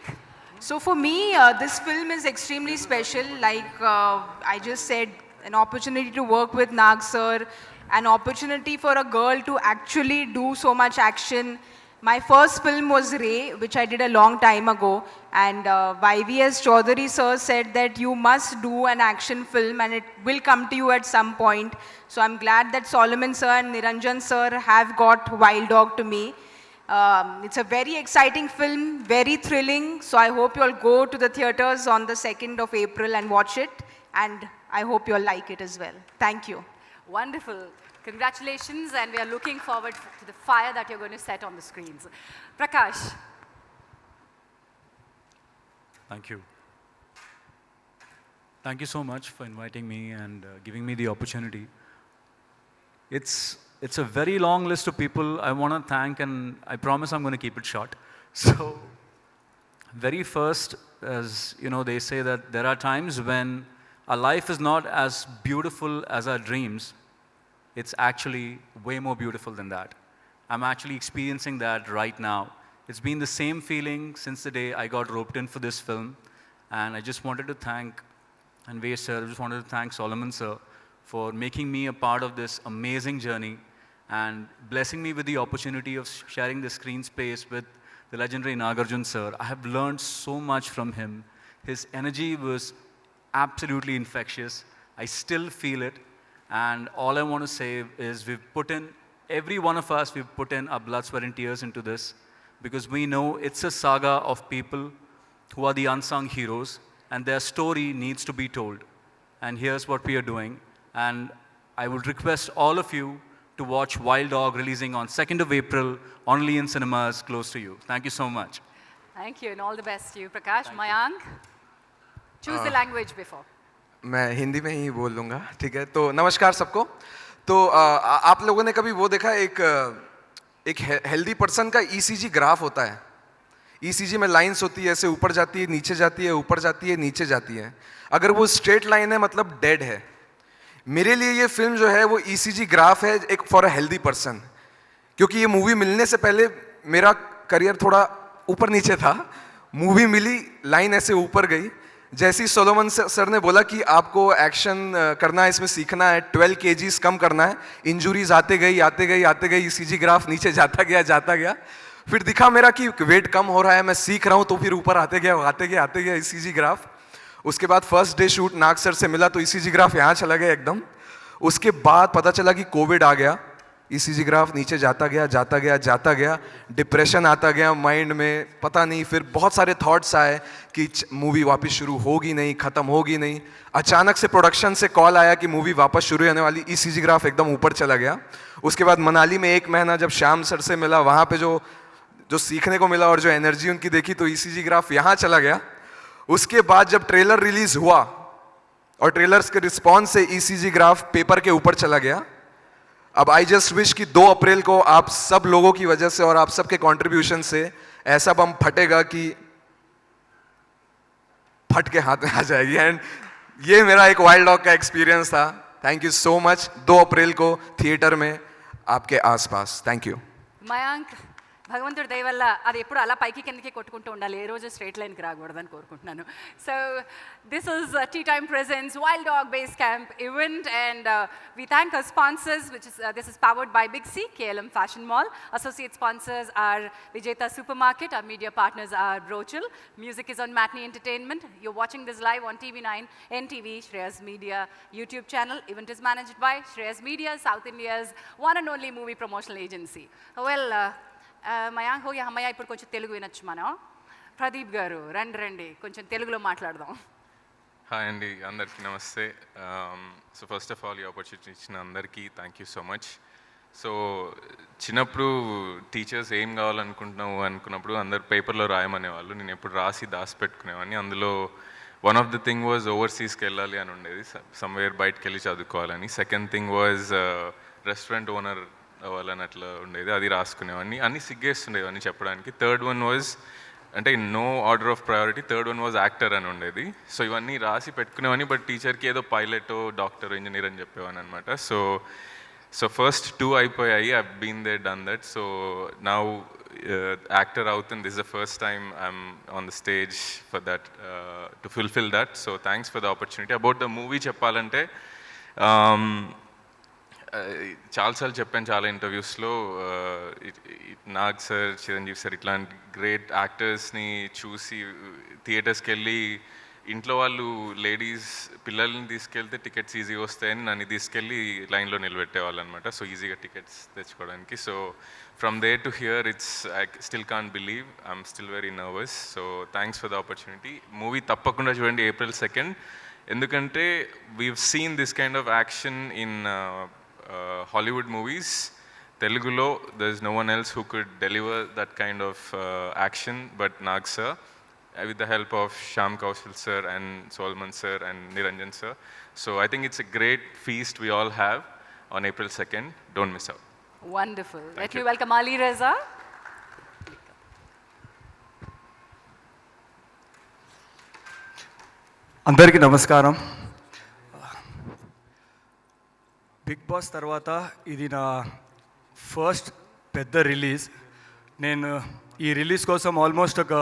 So for me, this film is extremely special. Like I just said, an opportunity to work with Nag sir, an opportunity for a girl to actually do so much action. My first film was Ray, which I did a long time ago, and YVS Chaudhary sir said that you must do an action film and it will come to you at some point. So I'm glad that Solomon sir and Niranjan sir have got Wild Dog to me. It's a very exciting film, very thrilling. So I hope you all go to the theaters on the 2nd of April and watch it. And I hope you all like it as well. Thank you. Wonderful. Congratulations, and we are looking forward to the fire that you're going to set on the screens. Prakash. Thank you. Thank you so much for inviting me and giving me the opportunity. It's a very long list of people I want to thank, and I promise I'm going to keep it short. So, very first, as you know, they say that there are times when our life is not as beautiful as our dreams. It's actually way more beautiful than that. I'm actually experiencing that right now. It's been the same feeling since the day I got roped in for this film, and I just wanted to thank Anvesh sir, I just wanted to thank Solomon sir for making me a part of this amazing journey and blessing me with the opportunity of sharing the screen space with the legendary Nagarjun sir. I have learned so much from him. His energy was absolutely infectious. I still feel it. And all I want to say is every one of us, we've put in our blood, sweat and tears into this because we know it's a saga of people who are the unsung heroes, and their story needs to be told. And here's what we are doing. And I would request all of you to watch Wild Dog, releasing on 2nd of April, only in cinemas close to you. Thank you so much. Thank you and all the best to you, Prakash. Mayank, choose the language before. मैं हिंदी में ही बोल लूँगा, ठीक है? तो नमस्कार सबको। तो आप लोगों ने कभी वो देखा, एक हेल्दी पर्सन का ECG ग्राफ होता है। ECG में लाइंस होती है, ऐसे ऊपर जाती है, नीचे जाती है, ऊपर जाती है, नीचे जाती है। अगर वो स्ट्रेट लाइन है मतलब डेड है। मेरे लिए ये फिल्म जो है वो ECG ग्राफ है एक फॉर अ हेल्दी पर्सन, क्योंकि ये मूवी मिलने से पहले मेरा करियर थोड़ा ऊपर नीचे था। मूवी मिली, लाइन ऐसे ऊपर गई। जैसे ही सोलोमन सर ने बोला कि आपको एक्शन करना है, इसमें सीखना है, 12 kgs कम करना है, इंजुरीज आते गई ECG ग्राफ नीचे जाता गया। फिर दिखा मेरा कि वेट कम हो रहा है, मैं सीख रहा हूँ, तो फिर ऊपर आते गया ECG ग्राफ। उसके बाद फर्स्ट डे शूट नाग सर से मिला तो ECG ग्राफ यहाँ चला गया एकदम। उसके बाद पता चला कि कोविड आ गया, ECG ग्राफ नीचे जाता गया, डिप्रेशन आता गया माइंड में, पता नहीं, फिर बहुत सारे थॉट्स आए कि मूवी वापस शुरू होगी नहीं, ख़त्म होगी नहीं। अचानक से प्रोडक्शन से कॉल आया कि मूवी वापस शुरू होने वाली, ECG ग्राफ एकदम ऊपर चला गया। उसके बाद मनाली में 1 महीना जब श्याम सर से मिला, वहाँ पे जो सीखने को मिला और जो एनर्जी उनकी देखी, तो ECG ग्राफ यहाँ चला गया। उसके बाद जब ट्रेलर रिलीज हुआ और ट्रेलर्स के रिस्पॉन्स से ECG ग्राफ पेपर के ऊपर चला गया। अब आई जस्ट विश कि 2 अप्रैल को आप सब लोगों की वजह से और आप सबके कंट्रीब्यूशन से ऐसा बम फटेगा कि फट के हाथ में आ जाएगी। एंड ये मेरा एक वाइल्ड डॉग का एक्सपीरियंस था। Thank you so much. 2 अप्रैल को थिएटर में आपके आसपास। Thank you. మయాంక్, భగవంతుడి దయ వల్ల అది ఎప్పుడు అలా పైకి కిందకి కొట్టుకుంటూ ఉండాలి, ఏ రోజు స్ట్రైట్ లైన్కి రాకూడదని కోరుకుంటున్నాను. So this is Tea Time presence Wild Dog base camp event, and we thank our sponsors, which is this is powered by Big C, KLM Fashion Mall. Associate sponsors are Vijeta Supermarket. Our media partners are Brochil. Music is on Matinee Entertainment. You're watching this live on TV9, NTV, Shreyas Media YouTube channel. Event is managed by Shreyas Media, South India's one and only movie promotional agency. Well, Mayank హోగి అమ్మయ్య, ఇప్పుడు కొంచెం తెలుగు వినొచ్చు మనం. ప్రదీప్ గారు రండి కొంచెం తెలుగులో మాట్లాడదాం. హాయ్ అండి, అందరికీ నమస్తే. సో ఫస్ట్ ఆఫ్ ఆల్ ఈ ఆపర్చునిటీ ఇచ్చిన అందరికీ thank you so much. So చిన్నప్పుడు టీచర్స్ ఏం కావాలనుకుంటున్నావు అనుకున్నప్పుడు అందరు పేపర్లో రాయమనేవాళ్ళు. నేను ఎప్పుడు రాసి దాచిపెట్టుకునేవాడిని. అందులో one of the thing was ఓవర్సీస్కి వెళ్ళాలి అని ఉండేది, సమ్వేర్ బయటకు వెళ్ళి చదువుకోవాలని. Second thing was restaurant owner అవ్వాలని అట్లా ఉండేది, అది రాసుకునేవాడిని. అన్నీ సిగ్గేస్తుండేవన్నీ చెప్పడానికి. థర్డ్ వన్ వాజ్, అంటే no order of priority, third one was actor అని ఉండేది. సో ఇవన్నీ రాసి పెట్టుకునేవాడిని, బట్ టీచర్కి ఏదో పైలట్, డాక్టర్, ఇంజనీర్ అని చెప్పేవాని అనమాట. సో ఫస్ట్ 2 అయిపోయాయి. I been there, done that. So now actor అవుతుంది. This the first time I'm on the stage for that, to fulfil that. So thanks for the opportunity. About the movie చెప్పాలంటే, చాలాసార్లు చెప్పాను చాలా ఇంటర్వ్యూస్లో, Nag sir, Chiranjeevi sir ఇట్లాంటి great యాక్టర్స్ని చూసి థియేటర్స్కి వెళ్ళి ఇంట్లో వాళ్ళు లేడీస్ పిల్లల్ని తీసుకెళ్తే టికెట్స్ ఈజీగా వస్తాయని నన్ను తీసుకెళ్ళి లైన్లో నిలబెట్టేవాళ్ళు అనమాట. సో ఈజీగా టికెట్స్ తెచ్చుకోవడానికి. So from there to here it's I still can't believe, I'm still very nervous. So thanks for the opportunity. Movie తప్పకుండా చూడండి April 2nd, ఎందుకంటే we've seen this kind of action in Hollywood movies. Telugulo, there's no one else who could deliver that kind of action but Nag sir, with the help of Shyam Kaushal sir and Solomon sir and Niranjan sir. So I think it's a great feast we all have on April 2nd. Don't miss out. Wonderful. Let me welcome Ali Reza. అందరికీ నమస్కారం. Big Boss తర్వాత ఇది నా first పెద్ద release. నేను ఈ release కోసం almost ఒక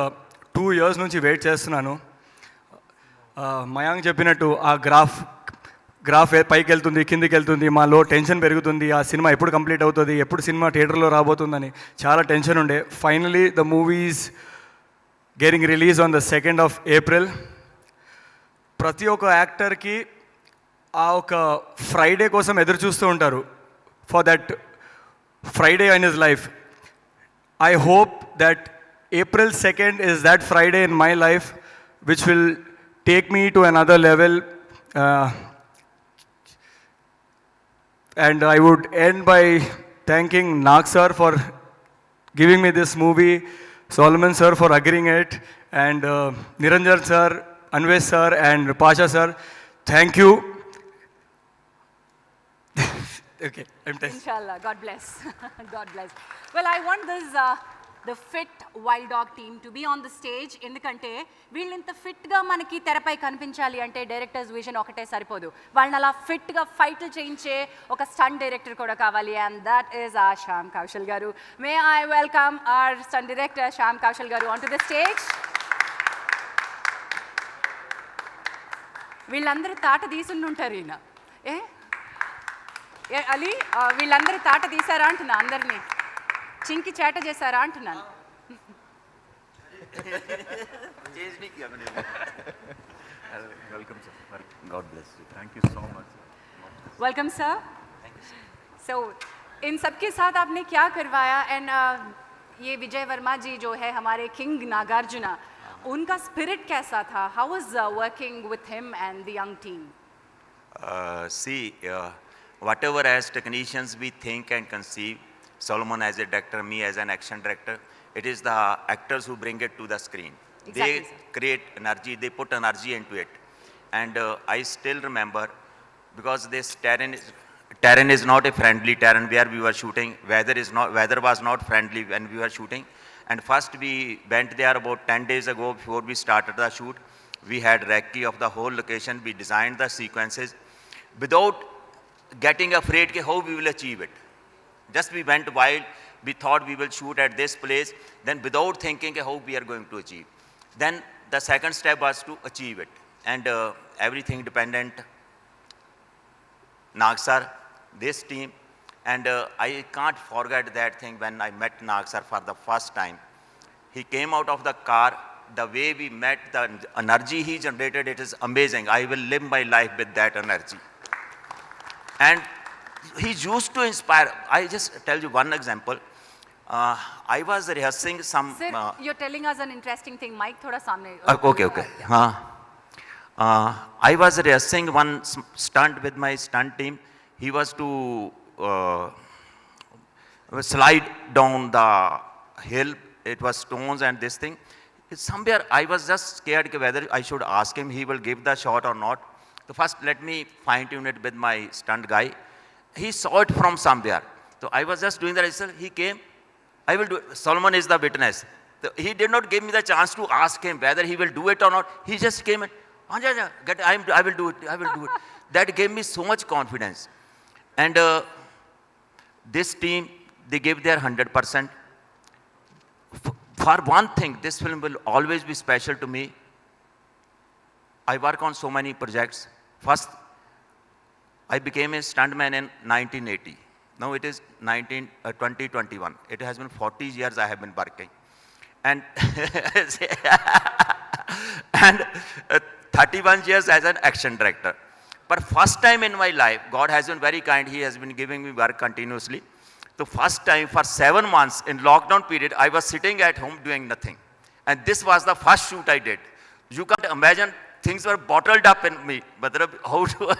2 years నుంచి వెయిట్ చేస్తున్నాను. మయాంక్ చెప్పినట్టు ఆ గ్రాఫ్ పైకి వెళ్తుంది, కిందికి వెళ్తుంది, మాలో టెన్షన్ పెరుగుతుంది. ఆ సినిమా ఎప్పుడు కంప్లీట్ అవుతుంది, ఎప్పుడు సినిమా థియేటర్లో రాబోతుందని చాలా టెన్షన్ ఉండే. Finally the movies getting release on the 2nd of April. ప్రతి ఒక్క యాక్టర్కి ఆ ఒక ఫ్రైడే కోసం ఎదురు చూస్తూ ఉంటారు, for that Friday in his life. I hope that April 2nd is that Friday in my life which will take me to another level. And I would end by thanking Nag sir for giving me this movie, Solomon sir for agreeing it, and Niranjan sir, Anvesh sir, and Pasha sir. Thank you. Okay, I'm done. Inshallah, God bless. God bless. Well, I want this, the fit Wild Dog team to be on the stage. ఎందుకంటే వీళ్ళు ఇంత ఫిట్గా మనకి తెరపై కనిపించాలి అంటే directors vision ఒకటే సరిపోదు. వాళ్ళని అలా ఫిట్గా ఫైట్లు చేయించే ఒక స్టంట్ డైరెక్టర్ కూడా కావాలి. And that is our Shyam Kaushal గారు. May I welcome our stunt director Shyam Kaushal గారు ఆన్ టు ద స్టేజ్. వీళ్ళందరూ తాట తీసుంటుంటారు ఈయన. అలీ వీళ్ళందరూ తాట తీసారా అంటున్నా, అందరినీ చింకి చేట చేశారా అంటున్నాను. Welcome, sir. God bless you. Thank you so much. Welcome sir. So इन सबके साथ आपने क्या करवाया एंड ये विजय वर्मा जी जो है हमारे किंग नागार्जुना, उनका स्पिरिट कैसा था? How was working with him and the young team? See, whatever as technicians we think and conceive, Solomon as a director, me as an action director, it is the actors who bring it to the screen. Exactly, they sir. create energy, they put energy into it. And I still remember, because this terrain is not a friendly terrain where we were shooting. Weather was not friendly when we were shooting. And first we went there about 10 days ago before we started the shoot. We had recce of the whole location. We designed the sequences without getting afraid how we will achieve it. Just we went wild. We thought we will shoot at this place. Then without thinking how we are going to achieve. Then the second step was to achieve it. And everything dependent. Nag sir, this team. And I can't forget that thing when I met Nag sir for the first time. He came out of the car. The way we met, the energy he generated, it is amazing. I will live my life with that energy. And he used to inspire. I just tell you one example. I was rehearsing some. Sir, you're telling us an interesting thing. Mic thoda samne. Okay. I was rehearsing one stunt with my stunt team. He was to slide down the hill. It was stones and this thing. Somewhere I was just scared whether I should ask him, he will give the shot or not. So first let me fine tune it with my stunt guy. He saw it from somewhere. So I was just doing that. He came, I will do it. Solomon is the witness. So he did not give me the chance to ask him whether he will do it or not. He just came and, I will do it. That gave me so much confidence. And this team, they gave their 100%. For one thing, this film will always be special to me. I work on so many projects. First, I became a stuntman in 1980. Now it is 2021. It has been 40 years I have been working. And, and 31 years as an action director. But first time in my life, God has been very kind. He has been giving me work continuously. The first time for 7 months in lockdown period, I was sitting at home doing nothing. And this was the first shoot I did. You can't imagine, things were bottled up in me. But how to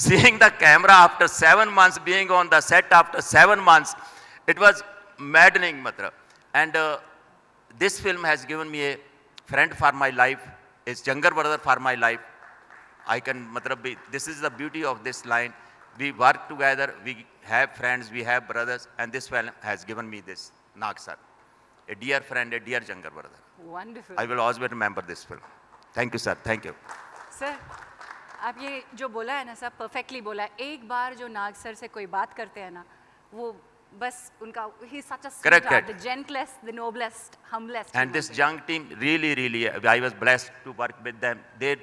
seeing the camera after 7 months, being on the set after 7 months, it was maddening. And this film has given me a friend for my life, a younger brother for my life. This is the beauty of this line. We work together, we have friends, we have brothers, and this film has given me this, Nag sir. A dear friend, a dear younger brother. Wonderful. I will always remember this film. Thank you, sir. Thank you. Sir, आप ये जो बोला है ना sir, perfectly बोला है. एक बार जो नाग सर से कोई बात करते हैं ना, वो बस उनका, he is such a sweetheart, the gentlest, the noblest, humblest. And this young team, really, I was blessed to work with them. They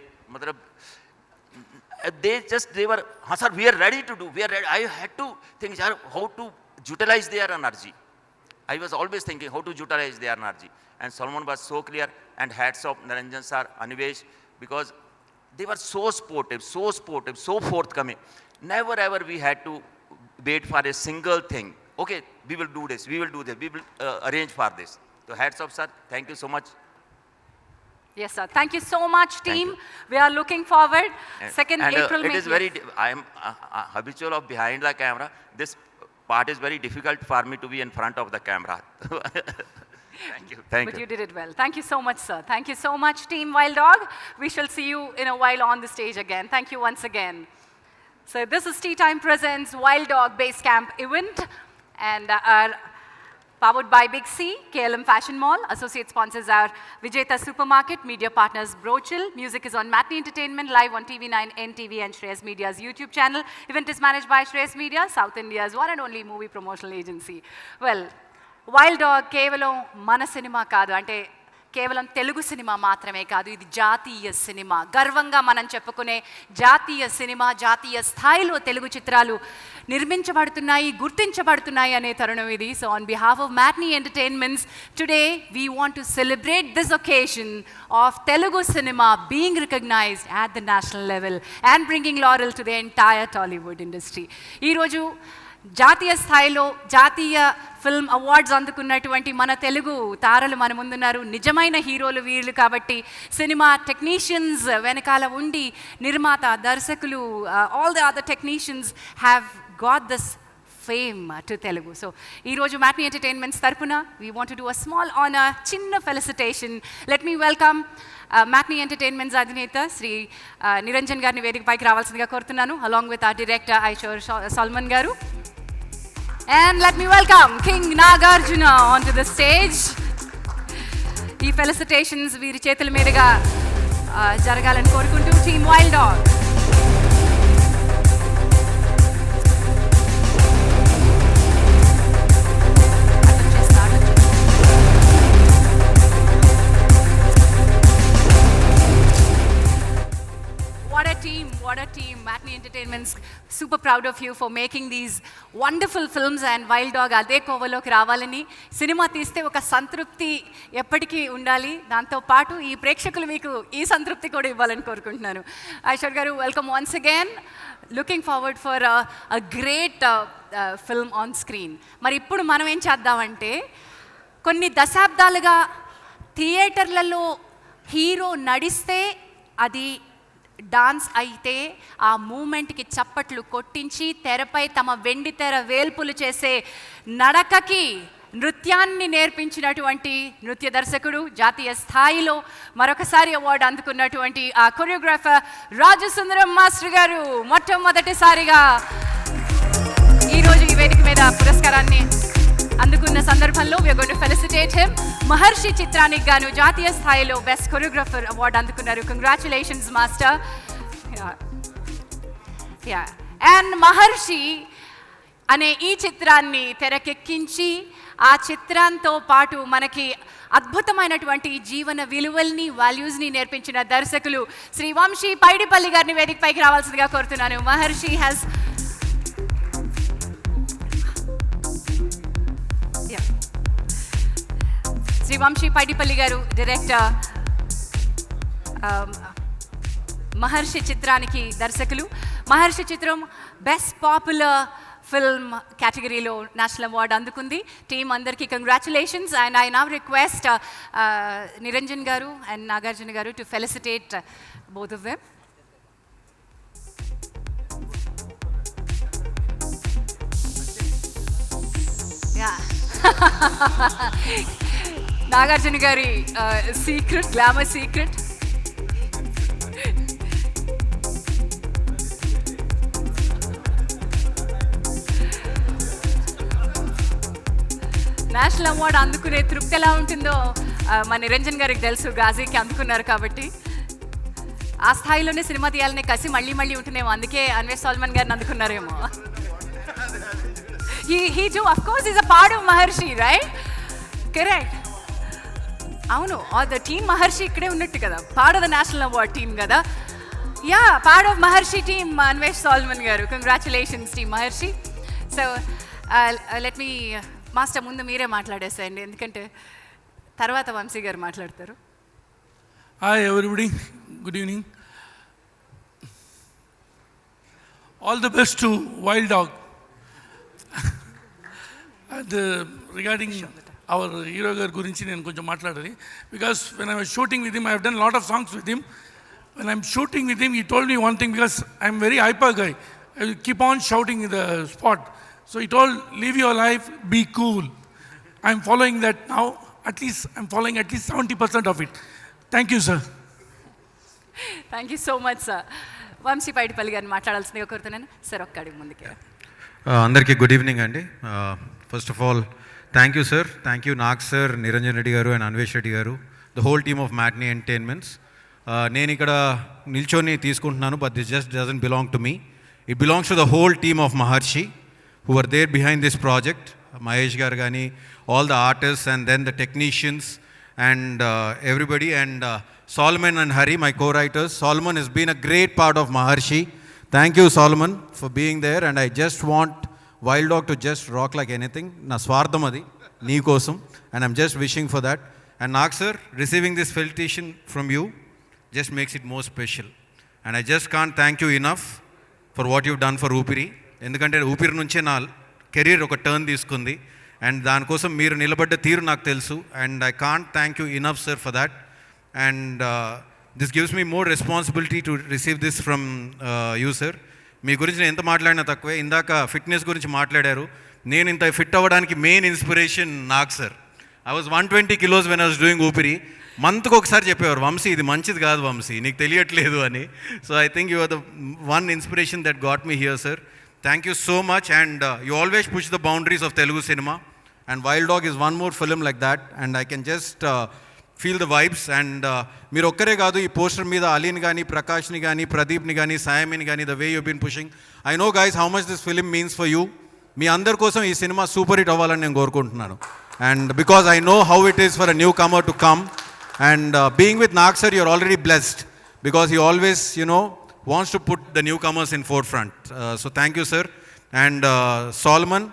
were, sir, we are ready to do. We are ready. I had to think how to utilize their energy. I was always thinking how to utilize their energy. And Solomon was so clear. And hats off Niranjan sir, Anvesh, because they were so supportive, so forthcoming. Never ever we had to wait for a single thing. Okay, we will do this, we will arrange for this. So hats off, sir. Thank you so much. Yes, sir. Thank you so much, team. We are looking forward. 2nd April. It is very, I am habitual of behind the camera. This part is very difficult for me to be in front of the camera. Thank you. But you did it well. Thank you so much, sir. Thank you so much, Team Wild Dog. We shall see you in a while on the stage again. Thank you once again. So this is Tea Time Presents Wild Dog Base Camp event, and powered by Big C, KLM Fashion Mall. Associate sponsors are Vijeta Supermarket, media partners Brochil. Music is on Matinee Entertainment, live on TV9, NTV and Shreyas Media's YouTube channel. Event is managed by Shreyas Media, South India's one and only movie promotional agency. Well, Wild Dog కేవలం మన cinema కాదు, అంటే కేవలం Telugu cinema మాత్రమే కాదు, ఇది జాతీయ cinema. గర్వంగా మనం చెప్పుకునే జాతీయ సినిమా, జాతీయ స్థాయిలో తెలుగు చిత్రాలు నిర్మించబడుతున్నాయి, గుర్తించబడుతున్నాయి అనే తరుణం ఇది. So on behalf of Matinee Entertainments, today we want to celebrate this occasion of Telugu cinema being recognized at the national level and bringing laurel to the entire Tollywood industry. ఈ రోజు జాతీయ స్థాయిలో జాతీయ ఫిల్మ్ అవార్డ్స్ అందుకున్నటువంటి మన తెలుగు తారలు మన ముందున్నారు. నిజమైన హీరోలు వీళ్ళు కాబట్టి సినిమా టెక్నీషియన్స్ వెనకాల ఉండి నిర్మాత, దర్శకులు, all the other technicians have got this fame to Telugu. So ఈరోజు Matinee Entertainments తరపున we want to do a small honour, చిన్న felicitation. Let me welcome Matinee Entertainments అధినేత శ్రీ నిరంజన్ గారిని వేదికపైకి రావాల్సిందిగా కోరుతున్నాను, along with our director Ahishor Solomon గారు. And let me welcome King Nagarjuna onto the stage. ఈ felicitations వీరి చేతుల మీదుగా జరగాలని కోరుకుంటూ Team Wild Dog. What a team. Matinee Entertainments super proud of you for making these wonderful films, and Wild Dog అదే కోవలోకి రావాలని, సినిమా తీస్తే ఒక సంతృప్తి ఎప్పటికీ ఉండాలి, దాంతోపాటు ఈ ప్రేక్షకులు మీకు ఈ సంతృప్తి కూడా ఇవ్వాలని కోరుకుంటున్నాను. ఐశ్వర్ గారు, welcome once again. Looking forward for a great film on screen. మరి ఇప్పుడు మనం ఏం చేద్దామంటే, కొన్ని దశాబ్దాలుగా థియేటర్లలో హీరో నడిస్తే అది డాన్స్ అయితే ఆ మూమెంట్కి చప్పట్లు కొట్టించి తెరపై తమ వెండి తెర వేల్పులు చేసే నడకకి నృత్యాన్ని నేర్పించినటువంటి నృత్య దర్శకుడు, జాతీయ స్థాయిలో మరొకసారి అవార్డు అందుకున్నటువంటి ఆ కొరియోగ్రాఫర్ రాజసుందరం మాస్టర్ గారు మొట్టమొదటిసారిగా ఈరోజు ఈ వేదిక మీద పురస్కారాన్ని అందుకున్న సందర్భంలో we are going to felicitate him. మహర్షి చిత్రానికి గాను జాతీయ స్థాయిలో బెస్ట్ కొరియోగ్రాఫర్ అవార్డు అందుకున్నారు. Congratulations master. అండ్ మహర్షి అనే ఈ చిత్రాన్ని తెరకెక్కించి ఆ చిత్రంతో పాటు మనకి అద్భుతమైనటువంటి జీవన విలువల్ని, వాల్యూస్ని నేర్పించిన దర్శకులు శ్రీ వంశీ పైడిపల్లి గారిని వేదికపైకి రావాల్సిందిగా కోరుతున్నాను. మహర్షి హ్యాస్ శ్రీ వంశీ పైడిపల్లి గారు డైరెక్టర్, మహర్షి చిత్రానికి దర్శకులు. మహర్షి చిత్రం బెస్ట్ పాపులర్ ఫిల్మ్ కేటగిరీలో నేషనల్ అవార్డు అందుకుంది. టీమ్ అందరికీ congratulations. And I now request Niranjan గారు అండ్ నాగార్జున గారు to felicitate both of them. Nagarjuna గారి secret, glamour secret. National award అందుకునే తృప్తి ఎలా ఉంటుందో మా నిరంజన్ గారికి తెలుసు, గాజీకి అందుకున్నారు కాబట్టి. ఆ స్థాయిలోనే సినిమా తీయాలనే కసి మళ్ళీ మళ్ళీ ఉంటుందేమో, అందుకే అన్వేష్ సల్మాన్ గారిని అందుకున్నారేమో. he too, of course, is a part of Maharshi, right? Correct. అవును, ద టీమ్ మహర్షి ఇక్కడే ఉన్నట్టు కదా, part of the national award team కదా. Yeah, part of Maharshi team Anvesh Solomon గారు. Congratulations team Maharshi. So let me master, ముందు మీరే మాట్లాడేసేయండి, ఎందుకంటే తర్వాత వంశీ గారు మాట్లాడతారు. Hi everybody, good evening. All the best to wild dog. And regarding our hero గారి గురించి నేను కొంచెం మాట్లాడాలి. Because when I was shooting with him, I have done lot of songs with him. When I'm shooting with him, he told me one thing, because I'm very hyper guy. I will keep on shouting in the spot. So he told, live your life, be cool. I'm following that now. I'm following at least 70% of it. Thank you, sir. Thank you so much sir. Vamshi Paidipally గారిని మాట్లాడాల్సిందిగా కోరుతున్నాను సార్. ఒక్క అడుగు ముందుకే. అందరికీ good evening అండి. First of all thank you sir, thank you Nag sir, Niranjan Reddy గారు అండ్ అన్వేష్ రెడ్డి గారు, the whole team of Matinee Entertainments. నేను ఇక్కడ నిల్చొని తీసుకుంటున్నాను, but this just doesn't belong to me. It belongs to the whole team of Maharshi who are there behind this project. Mahesh Gargani, all the artists, and then the technicians and everybody, and Solomon and Hari, my co-writers. Solomon has been a great part of Maharshi. Thank you, Solomon, for being there. And I just want Wild Dog to just rock like anything. Na swartham adi, nee kosam, and I'm just wishing for that. And Nag sir, receiving this felicitation from you just makes it more special. And I just can't thank you enough for what you've done for ఊపిరి. ఎందుకంటే ఊపిరి నుంచే నా career ఒక turn తీసుకుంది, and దానికోసం మీరు నిలబడ్డ తీరు నాకు తెలుసు. And I can't thank you enough sir for that. And this gives me more responsibility to receive this from you sir. మీ గురించి నేను ఎంత మాట్లాడినా తక్కువే. ఇందాక ఫిట్నెస్ గురించి మాట్లాడారు. నేను ఇంత ఫిట్ అవ్వడానికి main inspiration Nag sir. I was 120 kilos when I was doing ఊపిరి. మంత్కి ఒకసారి చెప్పేవారు, వంశీ ఇది మంచిది కాదు వంశీ, నీకు తెలియట్లేదు అని. So I think you are the one inspiration that got me here sir. Thank you so much. And you always push the boundaries of Telugu cinema, and Wild dog is one more film like that. And I can just feel the vibes. And మీరు ఒక్కరే కాదు, ఈ poster మీద అలీని కానీ, ప్రకాష్ని కానీ, ప్రదీప్ని కానీ, సాయమిని కానీ, the way you been pushing. I know guys how much this film means for you. మీ అందరి కోసం ఈ సినిమా సూపర్ హిట్ అవ్వాలని నేను కోరుకుంటున్నాను. And because I know how it is for a newcomer to come. And being with Nag sir, you're already blessed, because he always, wants to put the newcomers in forefront. So thank you, sir. And Solomon,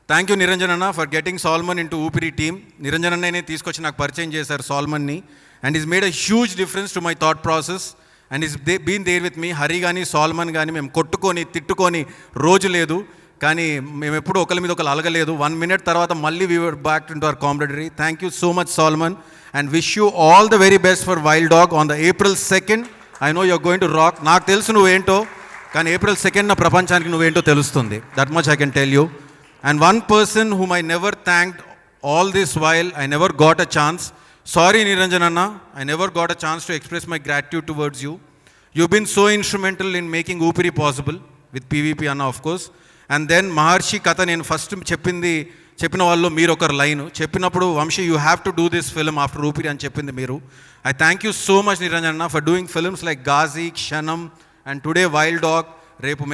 thank you Niranjan Anna for getting Solomon into Upiri team. Niranjan Anna ne teeskochi naaku paricayam chesaru Solomon ni, and he's made a huge difference to my thought process, and he's been there with me. Hari gani, Solomon gani, mem kottukoni tittukoni roju ledu, కానీ మేము ఎప్పుడు ఒకరి మీద ఒకరు అలగలేదు. 1 minute తర్వాత మళ్ళీ we were back into our కాంపిటరీ. Thank you so much Solomon, and wish you all the very best for wild dog on the April 2nd. I know you're going to rock. నాకు తెలుసు నువ్వేంటో, కానీ April 2nd నా ప్రపంచానికి నువ్వేంటో తెలుస్తుంది. That much I can tell you. And one person whom I never thanked all this while, I never got a chance. Sorry Niranjan అన్న, I never got a chance to express my gratitude towards you. You been so instrumental in making Oopiri possible with PVP అన్న of course. And then Maharshi కథ నేను first చెప్పిన వాళ్ళు మీరు ఒకరు line చెప్పినప్పుడు, Vamshi you have to do this film after Oopiri అని చెప్పింది మీరు. I thank you so much Niranjan అన్న for doing films like Ghazi, Kshanam, and today wild dog. రేపు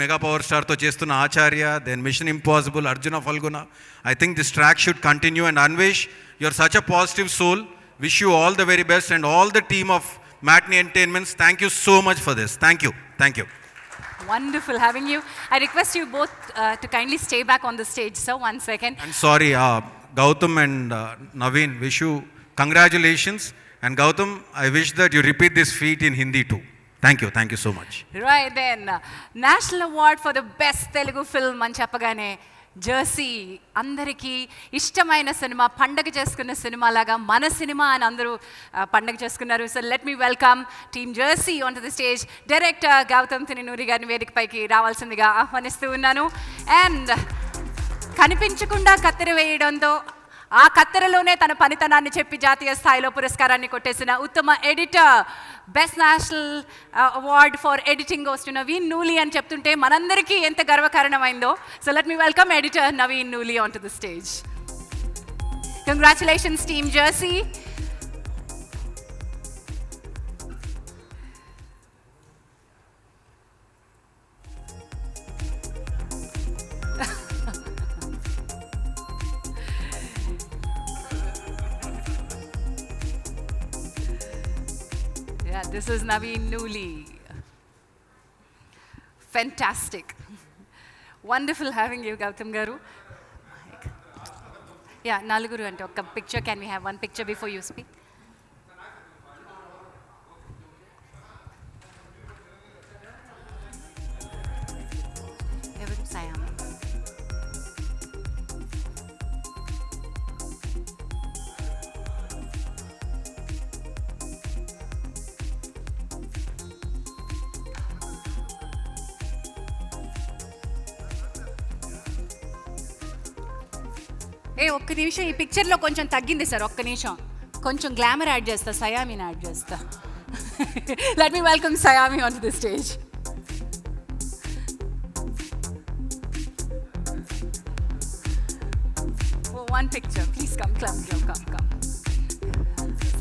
మెగా పవర్ స్టార్తో చేస్తున్న Acharya, then mission impossible, Arjuna Phalguna. I think this track should continue. And Anvesh, you are such a positive soul. Wish you all the very best, and all the team of Matinee Entertainments. Thank you so much for this. Thank you. Thank you. Wonderful having you. I request you both to kindly stay back on the stage, sir. 1 second. And sorry, Gautam and Naveen, wish you congratulations. And Gautam, I wish that you repeat this feat in Hindi too. Thank you. Thank you so much. Right then, National Award for the Best Telugu Film అని చెప్పగానే Jersey అందరికీ ఇష్టమైన cinema, పండగ చేసుకున్న cinema లాగా మన cinema అని అందరూ పండగ చేసుకున్నారు. So let me welcome team Jersey on to the stage. Director Gautam Tinnanuri గారిని వేదికపైకి రావాల్సిందిగా ఆహ్వానిస్తూ ఉన్నాను. అండ్ కనిపించకుండా కత్తెర వేయడంతో ఆ కత్తెరలోనే తన పనితనాన్ని చెప్పి జాతీయ స్థాయిలో పురస్కారాన్ని కొట్టేసిన ఉత్తమ editor, best national award for editing goes to Naveen Nooli అని చెప్తుంటే మనందరికీ ఎంత గర్వకారణమైందో. So let me welcome editor Naveen Nooli on to the stage. Congratulations team Jersey. This is Naveen Nuli. Fantastic. Wonderful having you, Gautam Garu. Yeah, Naluguru ante oka picture. Can we have one picture before you speak? Evaru Sayam. ఒక్క నిమిషం, ఈ పిక్చర్లో కొంచెం తగ్గింది sir, ఒక్క నిమిషం. కొంచెం glamour add చేస్తా, సయామిని యాడ్ చేస్తా. Let me welcome Saiyami on to the stage. One picture, please come.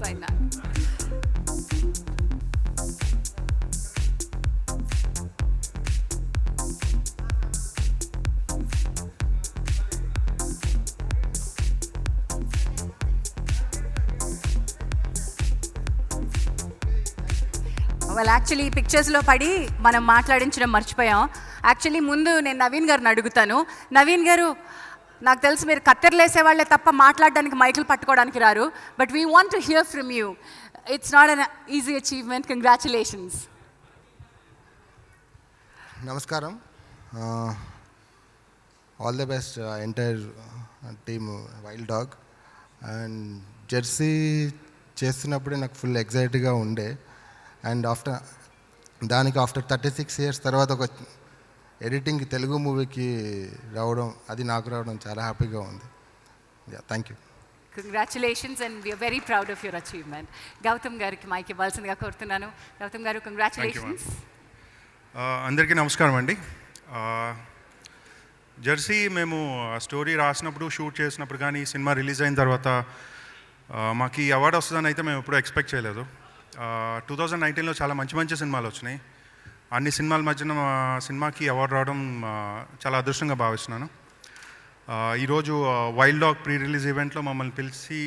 Sign that. Well actually ఈ పిక్చర్స్లో పడి మనం మాట్లాడించడం మర్చిపోయాం. యాక్చువల్లీ ముందు నేను నవీన్ గారిని అడుగుతాను. నవీన్ గారు, నాకు తెలిసి మీరు కత్తెరలు వేసేవాళ్ళే తప్ప మాట్లాడడానికి మైకులు పట్టుకోవడానికి రారు. But we want to hear from you. It's not an easy achievement. Congratulations. నమస్కారం. All the best entire team wild dog. And Jersey చేస్తున్నప్పుడే నాకు ఫుల్ ఎగ్జైట్గా ఉండే. అండ్ ఆఫ్టర్ 36 years తర్వాత ఒక ఎడిటింగ్ తెలుగు మూవీకి రావడం, అది నాకు రావడం చాలా హ్యాపీగా ఉంది. Thank you. Congratulations and we're very proud of your achievement. Gautam గారికి మైక్ ఇవ్వాల్సిందిగా కోరుతున్నాను. గౌతమ్ గారు, కంగ్రాచులేషన్స్. అందరికీ నమస్కారం అండి. జెర్సీ మేము స్టోరీ రాసినప్పుడు, షూట్ చేసినప్పుడు కానీ, సినిమా రిలీజ్ అయిన తర్వాత మాకు ఈ అవార్డు వస్తుందని అయితే మేము ఎప్పుడూ ఎక్స్పెక్ట్ చేయలేదు. 2019లో చాలా మంచి సినిమాలు వచ్చినాయి. అన్ని సినిమాల మధ్యన సినిమాకి అవార్డు రావడం చాలా అదృష్టంగా భావిస్తున్నాను. ఈరోజు వైల్డ్ డాగ్ ప్రీ రిలీజ్ ఈవెంట్లో మమ్మల్ని పిలిచి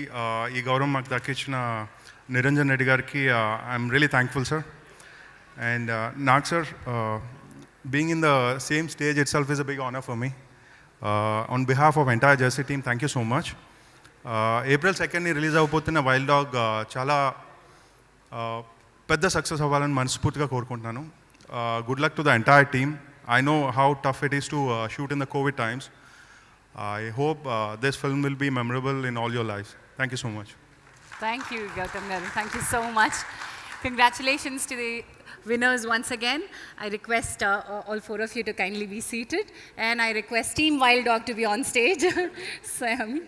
ఈ గౌరవం మాకు దక్కించిన నిరంజన్ రెడ్డి గారికి I'm really thankful sir. And నాకు sir, being in the same stage itself is a big honour for me. On behalf of entire Jersey team, thank you so much. April 2nd release అవబోతున్న Wild Dog చాలా పెద్ద success అవ్వాలని మనస్ఫూర్తిగా కోరుకుంటున్నాను. Good luck to the entire team. I know how tough it is to shoot in the COVID times. I hope this film will be memorable in all your lives. Thank you so much. Thank you, Gautam garu. Thank you so much. Congratulations to the winners once again. I request all four of you to kindly be seated, and I request Team Wild Dog to be on stage. Sayami,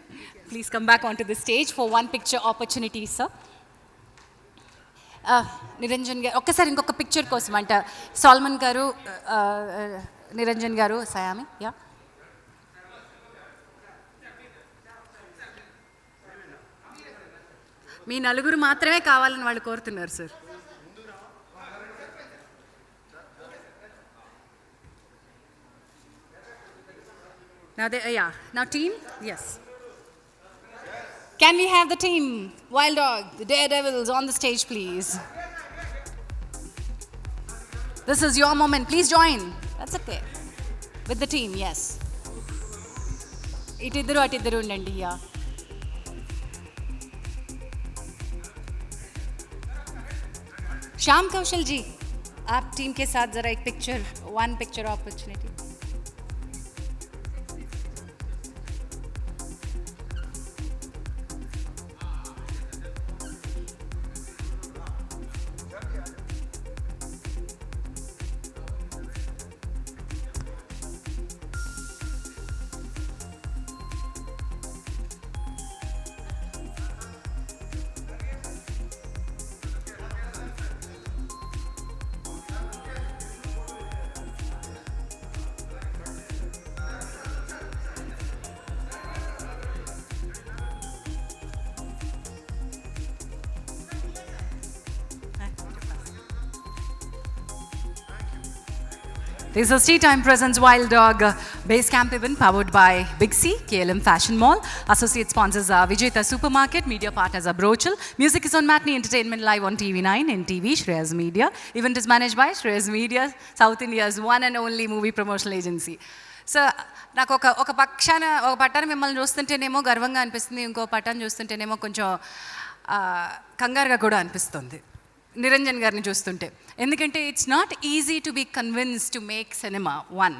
please come back onto the stage for one picture opportunity, sir. Niranjan గారు, ఒక్కసారి ఇంకొక picture కోసం అంట. Salmon గారు, నిరంజన్ గారు, సయామి. Yeah, మీ నలుగురు మాత్రమే కావాలని వాళ్ళు కోరుతున్నారు sir. Now team, yes. Can we have the team, Wild Dog, the Daredevils on the stage, please? This is your moment. Please join. That's okay. With the team, yes. Itiddaru atiddaru undandi. Yeah. Shyam Kaushal ji, आप team के साथ जरा एक picture, one picture opportunity. This is Tea Time Presents Wild Dog Base Camp event powered by Big C, KLM Fashion Mall. Associate sponsors are Vijayta Supermarket. Media partners are Brochel. Music is on Matinee Entertainment live on TV9 and TV, Shreyas Media. Event is managed by Shreyas Media, South India's one and only movie promotional agency. So నాకు ఒక పట్టాన్ని మిమ్మల్ని చూస్తుంటేనేమో గర్వంగా అనిపిస్తుంది, ఇంకో పట్టాన్ని చూస్తుంటేనేమో కొంచెం కంగారుగా కూడా అనిపిస్తుంది నిరంజన్ గారిని చూస్తుంటే. ఎందుకంటే it's not easy to be convince to make cinema. One,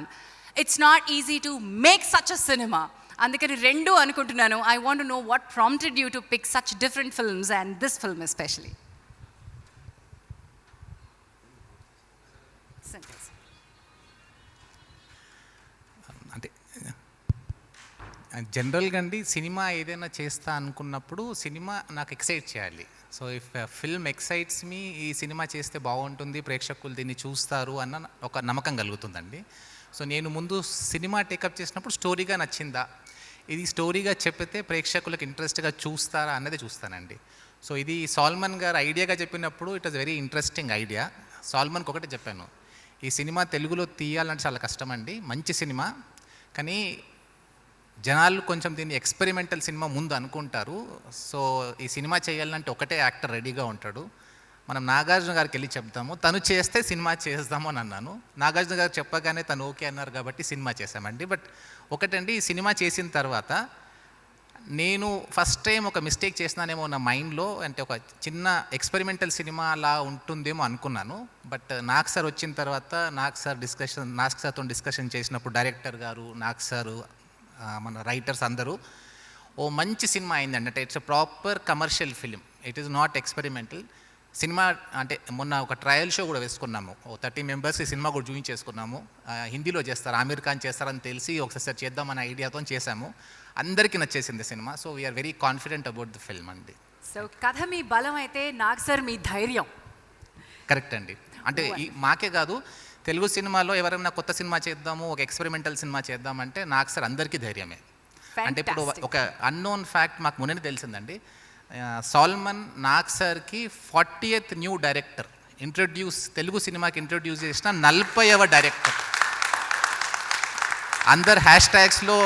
it's not easy to make such a cinema. అందుకని రెండు అనుకుంటున్నాను. I want to know what prompted you to pick such different films and this film especially. అంటే జనరల్గా అండి cinema ఏదైనా చేస్తా అనుకున్నప్పుడు cinema నాకు ఎక్సైట్ చేయాలి. So if film excites me, ఈ సినిమా చేస్తే బాగుంటుంది, ప్రేక్షకులు దీన్ని చూస్తారు అన్న ఒక నమ్మకం కలుగుతుందండి. సో నేను ముందు సినిమా టేకప్ చేసినప్పుడు స్టోరీగా నచ్చిందా, ఇది స్టోరీగా చెప్పితే ప్రేక్షకులకు ఇంట్రెస్ట్గా చూస్తారా అన్నది చూస్తానండి. సో ఇది సాల్మన్ గారు ఐడియాగా చెప్పినప్పుడు it was very interesting idea. సాల్మన్కి ఒకటే చెప్పాను, ఈ సినిమా తెలుగులో తీయాలంటే చాలా కష్టమండి, మంచి సినిమా, కానీ జనాలు కొంచెం దీన్ని ఎక్స్పెరిమెంటల్ సినిమా ముందు అనుకుంటారు. సో ఈ సినిమా చేయాలంటే ఒకటే యాక్టర్ రెడీగా ఉంటాడు, మనం నాగార్జున గారికి వెళ్ళి చెప్తాము, తను చేస్తే సినిమా చేద్దాము అని అన్నాను. నాగార్జున గారు చెప్పగానే తను ఓకే అన్నారు కాబట్టి సినిమా చేశామండి. బట్ ఒకటండి, ఈ సినిమా చేసిన తర్వాత నేను ఫస్ట్ టైం ఒక మిస్టేక్ చేసినానేమో నా మైండ్లో, అంటే ఒక చిన్న ఎక్స్పెరిమెంటల్ సినిమా అలా ఉంటుందేమో అనుకున్నాను. బట్ నాగ్ సార్ వచ్చిన తర్వాత నాగ్ సార్తో డిస్కషన్ చేసినప్పుడు డైరెక్టర్ గారు, నాగ్ సారు, మన రైటర్స్ అందరూ ఓ మంచి సినిమా అయిందండి. అంటే it's a proper commercial film, it is not experimental cinema. అంటే మొన్న ఒక ట్రయల్ షో కూడా వేసుకున్నాము, 30 మెంబర్స్ ఈ సినిమా కూడా చూపించేసుకున్నాము. హిందీలో చేస్తారు, ఆమీర్ ఖాన్ చేస్తారని తెలిసి ఒకసారి చేద్దామనే ఐడియాతో చేశాము. అందరికీ నచ్చేసింది సినిమా. So we're very confident about the film అండి. సో కథ మీ బలం అయితే నాగ్ సార్ మీ ధైర్యం. కరెక్ట్ అండి. అంటే మాకే కాదు, తెలుగు సినిమాలో ఎవరైనా కొత్త సినిమా చేద్దాము, ఒక ఎక్స్పెరిమెంటల్ సినిమా చేద్దామంటే నాగ్ సార్ అందరికీ ధైర్యమే. అంటే ఇప్పుడు ఒక అన్నోన్ ఫ్యాక్ట్ మాకు మొన్ననే తెలిసిందండి, సాల్మన్ నాగ్ సార్కి 40th న్యూ డైరెక్టర్ తెలుగు సినిమాకి ఇంట్రొడ్యూస్ చేసిన 40వ డైరెక్టర్. అందరు హ్యాష్ట్యాగ్స్లో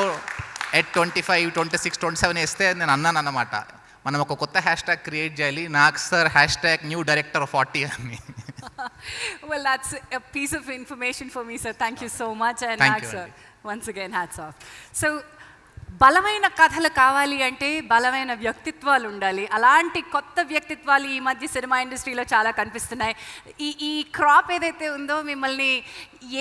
at 25, 26, 27 వేస్తే నేను అన్నాను అన్నమాట, మనం ఒక కొత్త హ్యాష్ట్యాగ్ క్రియేట్ చేయాలి, నాగ్ సార్ #న్యూ డైరెక్టర్ 40 అని. Well, that's a piece of information for me, sir. Thank you so much. And Thank Nag, you, sir, Andy. once again, hats off. So, బలమైన కథలు కావాలి అంటే బలమైన వ్యక్తిత్వాలు ఉండాలి. అలాంటి కొత్త వ్యక్తిత్వాలు ఈ మధ్య సినిమా ఇండస్ట్రీలో చాలా కనిపిస్తున్నాయి. ఈ క్రాప్ ఏదైతే ఉందో మిమ్మల్ని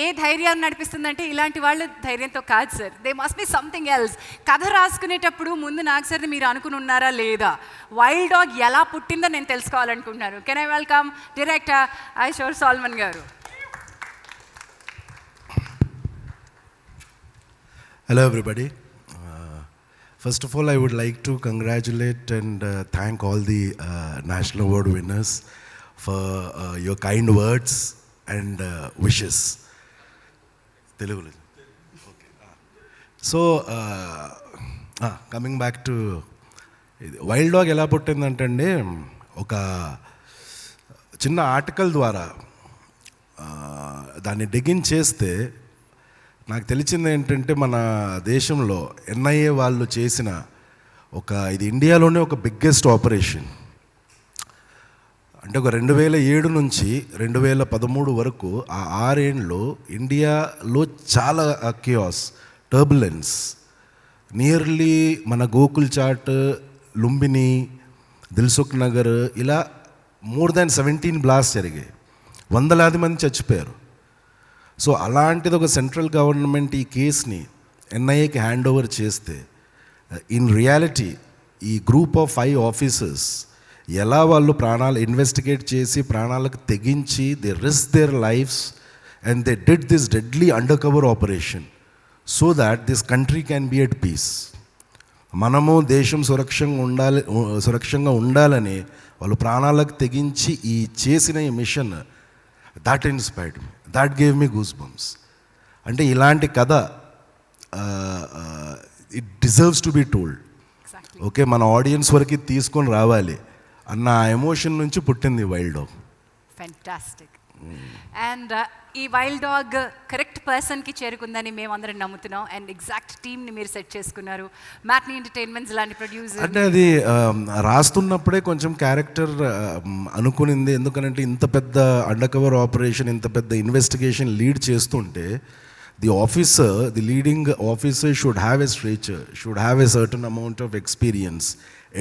ఏ ధైర్యాన్ని నడిపిస్తుందంటే ఇలాంటి వాళ్ళు ధైర్యంతో కాదు sir, they must be something else. కథ రాసుకునేటప్పుడు ముందు నాగ్ సార్ని మీరు అనుకుని ఉన్నారా లేదా, వైల్డ్ డాగ్ ఎలా పుట్టిందో నేను తెలుసుకోవాలనుకుంటున్నాను. Can I welcome director Ahishor Solomon గారు. Hello everybody. First of all, I would like to congratulate and thank all the National Award winners for your kind words and wishes. Telugu. Okay. So, coming back to Wild Dog ఎలా పుట్టిందంటే ఒక చిన్న article ద్వారా దాన్ని డిగిన్ చేస్తే నాకు తెలిసింది ఏంటంటే, మన దేశంలో ఎన్ఐఏ వాళ్ళు చేసిన ఇది ఇండియాలోనే ఒక బిగ్గెస్ట్ ఆపరేషన్. అంటే ఒక 2007 నుంచి 2013 వరకు ఆ 6 ఏళ్ళలో ఇండియాలో చాలా కియాస్, టర్బులెన్స్, నియర్లీ మన గోకుల్ చాట్, లుంబిని, దిల్సుఖ్ నగర్ ఇలా more than 17 బ్లాస్ట్ జరిగాయి, వందలాది మంది చచ్చిపోయారు. సో అలాంటిది ఒక సెంట్రల్ గవర్నమెంట్ ఈ కేసుని ఎన్ఐఏకి హ్యాండ్ ఓవర్ చేస్తే, ఇన్ రియాలిటీ ఈ గ్రూప్ ఆఫ్ 5 ఆఫీసర్స్ ఎలా వాళ్ళు ప్రాణాలు ఇన్వెస్టిగేట్ చేసి ప్రాణాలకు తెగించి they risk their lives and they did this deadly undercover operation so that this country can be at peace. మనము దేశం సురక్షంగా ఉండాలని వాళ్ళు ప్రాణాలకు తెగించి ఈ చేసిన ఈ mission, that inspired me, that gave me goosebumps. అంటే ఇలాంటి కథ it deserves to be told. Okay, మన ఆడియన్స్ వరకు తీసుకొని రావాలి అన్న ఎమోషన్ నుంచి పుట్టింది వైల్డ్ డాగ్. ఫ్యాంటాస్టిక్. అండ్ ఈ వైల్డ్ డాగ్ కరెక్ట్ పర్సన్కి చేరుకుందని మేము అందరం నమ్ముతున్నాం. అండ్ ఎగ్జాక్ట్ టీమ్ని మీరు సెట్ చేసుకున్నారు. మ్యాట్నీ ఎంటర్టైన్మెంట్స్ లాంటి ప్రొడ్యూసర్. అంటే అది రాస్తున్నప్పుడే కొంచెం క్యారెక్టర్ అనుకునింది. ఎందుకంటే ఇంత పెద్ద అండర్ కవర్ ఆపరేషన్, ఇంత పెద్ద ఇన్వెస్టిగేషన్ లీడ్ చేస్తుంటే the leading officer should have a stature, should have a certain amount of experience,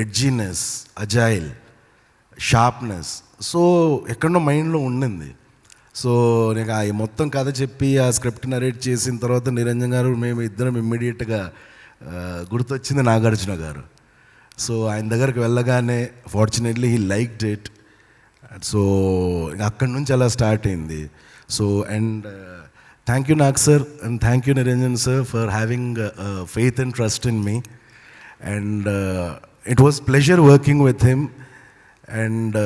edginess, agile, sharpness. So ఎక్కడో మైండ్లో ఉండింది. సో నేను ఆ మొత్తం కథ చెప్పి ఆ స్క్రిప్ట్ నరేట్ చేసిన తర్వాత నిరంజన్ గారు, మేము ఇద్దరం ఇమ్మీడియట్గా గుర్తొచ్చింది నాగార్జున గారు. సో ఆయన దగ్గరికి వెళ్ళగానే fortunately he liked it. So అక్కడి నుంచి అలా స్టార్ట్ అయింది. So and Thank you, Nag sir, and thank you, Niranjan sir, for having faith and trust in me. And it was pleasure working with him. And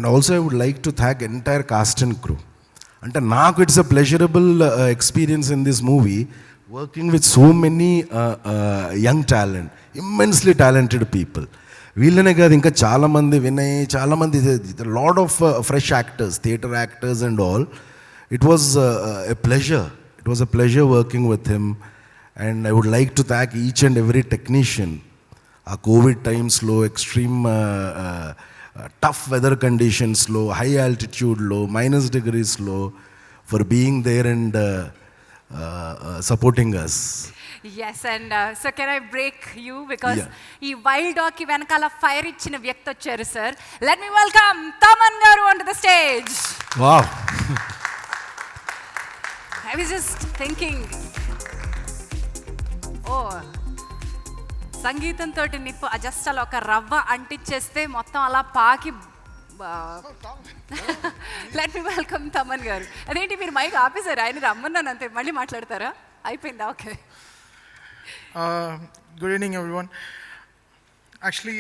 also I would like to thank entire cast and crew. And now it's a pleasurable experience in this movie, working with so many young talent, immensely talented people. వీళ్ళనే కాదు ఇంకా చాలామంది వినయ్, చాలామంది lot of fresh actors, theatre actors and all. It was a pleasure. It was a pleasure working with him. And I would like to thank each and every technician. ఆ Covid టైమ్స్లో, extreme tough weather కండిషన్స్లో, high ఆల్టిట్యూడ్లో, -degreesలో, for being there and supporting us. Yes, and so can I break you because ఈ wild Dog కి వెనకాల fire ఇచ్చిన వ్యక్తి వచ్చారు sir. Let me welcome Taman garu onto the stage. Wow. I was just thinking, సంగీతంతో నిప్పు just అలా ఒక రవ్వ అంటించేస్తే మొత్తం అలా పాకి. లెట్ మీ వెల్కమ్ తమన్ గారు. అదేంటి మీరు మైక్ ఆపేశారు? ఆయన రమ్మన్నాను అంతే, మళ్ళీ మాట్లాడతారా? అయిపోయిందా? Okay. Good evening, everyone. Actually,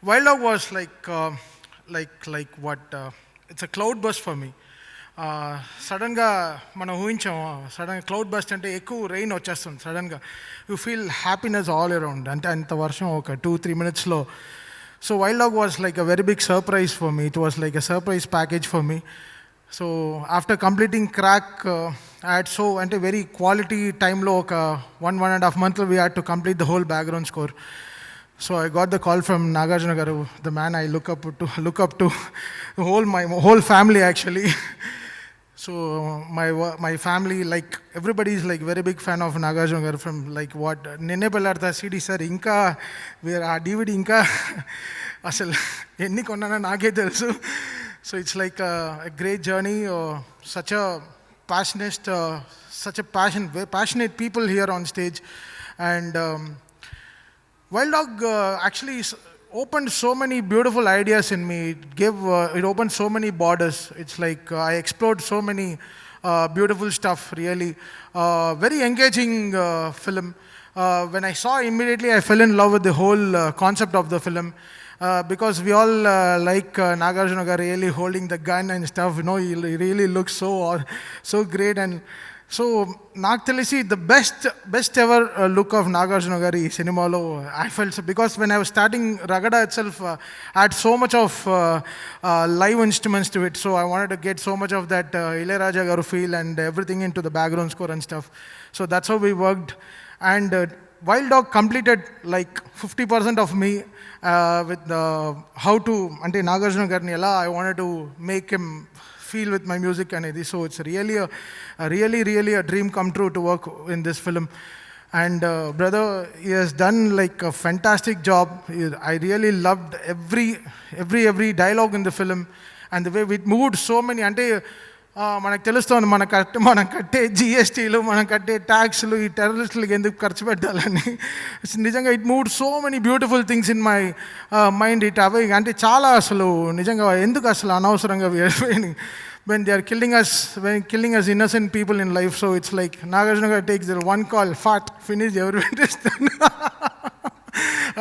Wild Dog was like what? It's a cloud burst for me. సడన్గా మనం ఊహించాము, సడన్గా క్లౌడ్ బస్ట్ అంటే ఎక్కువ రెయిన్ వచ్చేస్తుంది సడన్గా. You feel happiness all around. అంటే అంత వర్షం ఒక 2-3 minutesలో. So Wild Dog was like a very big surprise for me. It was like a surprise package for me. So after completing Crack, and so అంటే very quality టైంలో ఒక 1.5 months we had to complete the whole background score. So I got the call from Nagarjuna garu, the man I look up to, my whole family actually. So my family, like everybody is like very big fan of Nagarjuna garu from like what ninne pellartha CD sir inka where our DVD inka asal enni konnana naake telusu. So it's like a great journey. Such a passionate people here on stage. And Wild Dog actually opened so many beautiful ideas in me. It opened so many borders. It's like I explored so many beautiful stuff, really. Very engaging film. When I saw immediately, I fell in love with the whole concept of the film. Because we all like Nagarjuna garu really holding the gun and stuff. You know, he really looks so great. And so నాకు తెలిసి the best ever look of Nagarjuna garu ఈ సినిమాలో I felt. Because when I was starting Ragada itself, I had so much of live instruments to it, so I wanted to get so much of that Ilayaraja garu feel and everything into the background score and stuff. So that's how we worked. And Wild Dog completed like 50% of me with how to ante Nagarjuna garni ela I wanted to make him feel with my music and this. So it's really a dream come true to work in this film. And brother, he has done like a fantastic job. I really loved every dialogue in the film and the way we moved so many. Ante మనకు తెలుస్తుంది మనం కట్టే జిఎస్టీలు, మనం కట్టే ట్యాక్స్లు ఈ టెర్రరిస్టులకి ఎందుకు ఖర్చు పెట్టాలని. నిజంగా it moved so many beautiful things in my mind. It అవి అంటే చాలా అసలు నిజంగా ఎందుకు అసలు అనవసరంగా when they are killing us innocent people in life. So it's like Nagarjuna takes their one call, fart, finish everyone.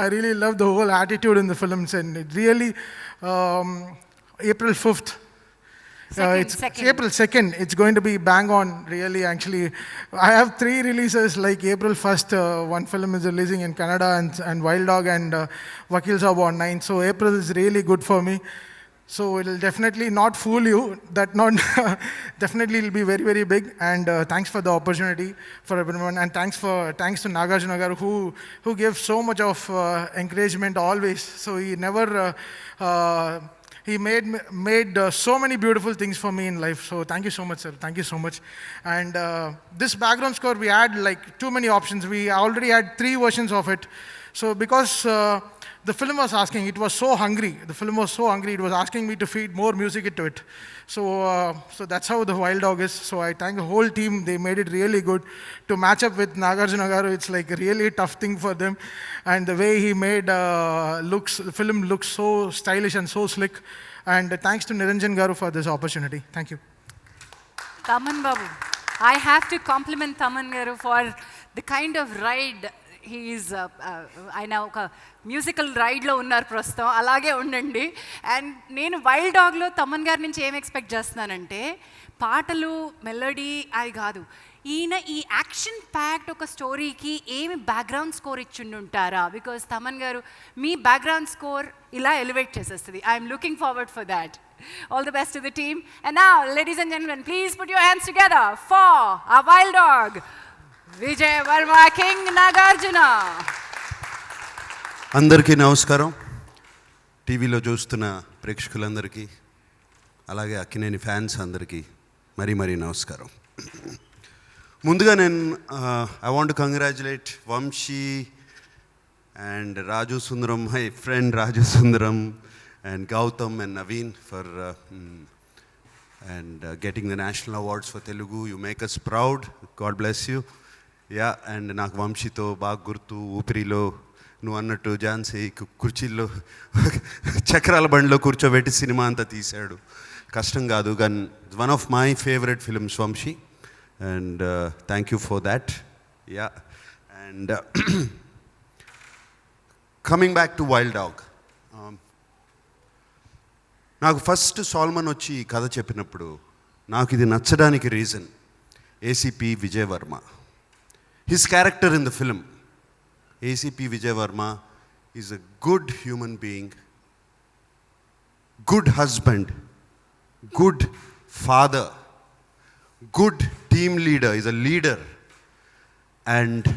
I really love the whole attitude in the films. And it really April 5th, April 2nd, it's going to be bang on, really. Actually, I have 3 releases, like April 1st, one film is releasing in Canada, and Wild Dog and Vakil Saab on 9th. So April is really good for me. So it'll definitely not fool you. Definitely it'll be very, very big. And thanks for the opportunity for everyone. And thanks to Nagarjuna garu who gave so much of encouragement always. So he never he made so many beautiful things for me in life. So thank you so much, sir. Thank you so much. And this background score, we had like too many options. We already had 3 versions of it. So because the film was asking, it was so hungry. The film was so hungry, it was asking me to feed more music into it. So that's how the Wild Dog is. So I thank the whole team. They made it really good. To match up with Nagarjuna garu, it's like a really tough thing for them. And the way he made the film looks so stylish and so slick. And thanks to Niranjan garu for this opportunity. Thank you. Taman babu, I have to compliment Taman garu for the kind of ride he's ఆయన ఒక musical రైడ్లో ఉన్నారు ప్రస్తుతం, అలాగే ఉండండి. And నేను wild డాగ్లో Thaman గారి నుంచి ఏం ఎక్స్పెక్ట్ చేస్తున్నానంటే పాటలు మెలోడీ అది కాదు, ఈయన ఈ యాక్షన్ ప్యాక్డ్ ఒక స్టోరీకి ఏమి బ్యాక్గ్రౌండ్ స్కోర్ ఇచ్చిండుంటారా? బికాజ్ తమన్ గారు మీ బ్యాక్గ్రౌండ్ స్కోర్ ఇలా ఎలివేట్ చేసేస్తుంది. I'm looking forward for that. All the best to the team. And now, ladies and gentlemen, please put your hands together for our wild dog, Vijay Varma, King Nagarjuna. అందరికీ నమస్కారం. టీవీలో చూస్తున్న ప్రేక్షకులందరికీ, అలాగే Akkineni fans అందరికీ మరీ మరీ నమస్కారం. ముందుగా నేను I want to congratulate Vamsi and Raju Sundaram, my friend Raju Sundaram, and Gautam and Naveen for getting the national awards for Telugu. You make us proud. God bless you. Yeah, and నాకు వంశీతో బాగా గుర్తు. ఊపిరిలో నువ్వు అన్నట్టు ఝాన్సీ కుర్చీల్లో చక్రాల బండిలో కూర్చోబెట్టి సినిమా అంతా తీశాడు. కష్టం కాదు, కానీ one of my favourite films Vamshi, and thank you for that. Yeah, and coming back to wild Dog, నాకు ఫస్ట్ సాల్మన్ వచ్చి ఈ కథ చెప్పినప్పుడు నాకు ఇది నచ్చడానికి reason ACP Vijay Varma. His character in the film, ACP Vijay Varma is a good human being, good husband, good father, good team leader, is a leader. And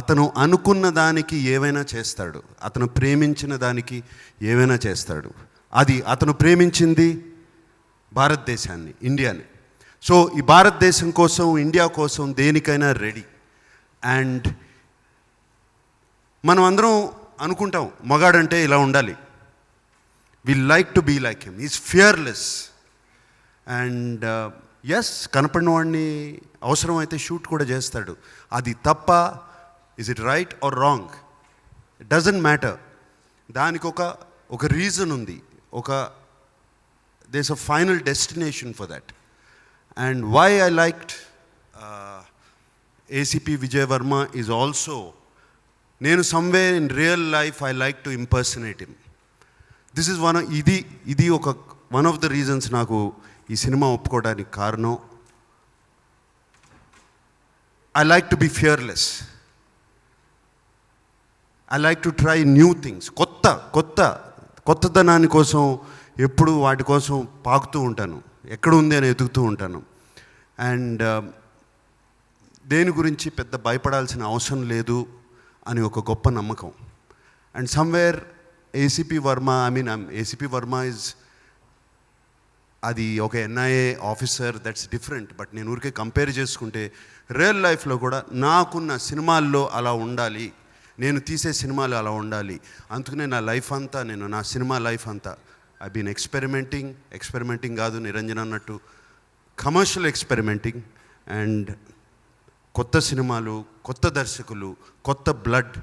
అతను అనుకున్న దానికి ఏవైనా చేస్తాడు, అతను ప్రేమించిన దానికి ఏవైనా చేస్తాడు. అది అతను ప్రేమించింది భారతదేశాన్ని, ఇండియాని. సో ఈ భారతదేశం కోసం, ఇండియా కోసం దేనికైనా రెడీ. అండ్ మనం అందరం అనుకుంటాం మగాడంటే ఇలా ఉండాలి, we like to be like him, is fearless. And yes, కనపడిన వాడిని అవసరమైతే షూట్ కూడా చేస్తాడు. అది తప్ప, is it right or wrong, it doesn't matter. దానికి ఒక రీజన్ ఉంది, there's a final destination for that. And why I liked ACP Vijay Varma is also, nenu somewhere in real life I like to impersonate him. This is one of the reasons naku ee cinema oppukodaniki karanam. I like to be fearless. I like to try new things. కొత్తదనాన్ని కోసం ఎప్పుడు వాటి కోసం పాకుతూ ఉంటాను, ఎక్కడ ఉంది అని ఎదుగుతూ ఉంటాను. అండ్ దేని గురించి పెద్ద భయపడాల్సిన అవసరం లేదు అని ఒక గొప్ప నమ్మకం. And somewhere ACP Varma, ACP Varma is, అది ఒక NIA officer, that's different. But నేను ఊరికే కంపేర్ చేసుకుంటే రియల్ లైఫ్లో కూడా నాకున్న సినిమాల్లో అలా ఉండాలి, నేను తీసే సినిమాలు అలా ఉండాలి. అందుకనే నా లైఫ్ అంతా, నా సినిమా లైఫ్ అంతా ఐ బీన్ ఎక్స్పెరిమెంటింగ్ కాదు, నిరంజన్ అన్నట్టు కమర్షియల్ ఎక్స్పెరిమెంటింగ్. అండ్ కొత్త సినిమాలు, కొత్త దర్శకులు, కొత్త బ్లడ్,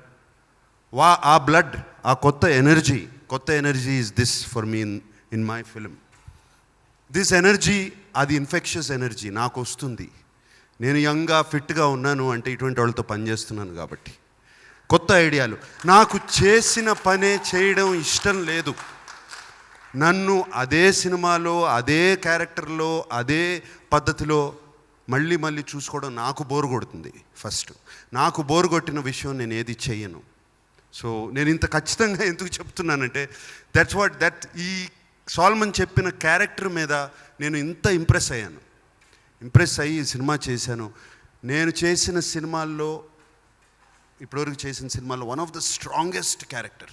ఆ కొత్త energy is this for me in my film. This energy, అది ఇన్ఫెక్షస్ ఎనర్జీ నాకు వస్తుంది. నేను యంగ్గా ఫిట్గా ఉన్నాను అంటే ఇటువంటి వాళ్ళతో పనిచేస్తున్నాను కాబట్టి. కొత్త ఐడియాలు, నాకు చేసిన పనే చేయడం ఇష్టం లేదు. నన్ను అదే సినిమాలో, అదే క్యారెక్టర్లో, అదే పద్ధతిలో మళ్ళీ చూసుకోవడం నాకు బోరు కొడుతుంది. ఫస్ట్ నాకు బోరు కొట్టిన విషయం నేను ఏది చెయ్యను. సో నేను ఇంత ఖచ్చితంగా ఎందుకు చెప్తున్నానంటే దట్ ఈ సాల్మన్ చెప్పిన క్యారెక్టర్ మీద నేను ఇంత ఇంప్రెస్ అయ్యి ఈ సినిమా చేశాను. నేను చేసిన సినిమాల్లో, ఇప్పటివరకు చేసిన సినిమాలో one of the strongest character.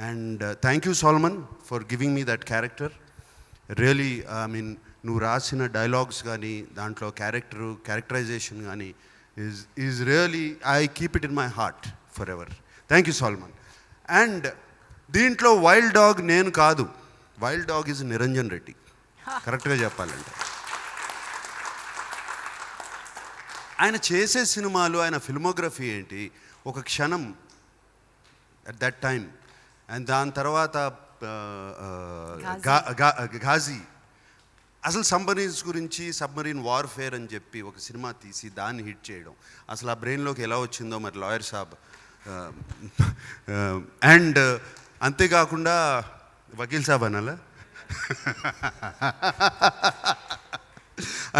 And thank you Solomon for giving me that character. Really నువ్వు రాసిన డైలాగ్స్ కానీ, దాంట్లో క్యారెక్టరైజేషన్ కానీ is really, I keep it in my heart forever. Thank you Solomon. And దీంట్లో wild dog నేను కాదు, wild dog is Niranjan Reddy, కరెక్ట్గా చెప్పాలంటే. ఆయన చేసే సినిమాలు, ఆయన ఫిల్మోగ్రఫీ ఏంటి, ఒక క్షణం అట్ దట్ టైం. అండ్ దాని తర్వాత ఘాజీ, అసలు సబ్మరీన్ వార్ఫేర్ అని చెప్పి ఒక సినిమా తీసి దాన్ని హిట్ చేయడం, అసలు ఆ బ్రెయిన్లోకి ఎలా వచ్చిందో మరి లాయర్ సాబ్. అండ్ అంతేకాకుండా వకీల్ సాబ్ అనాలా,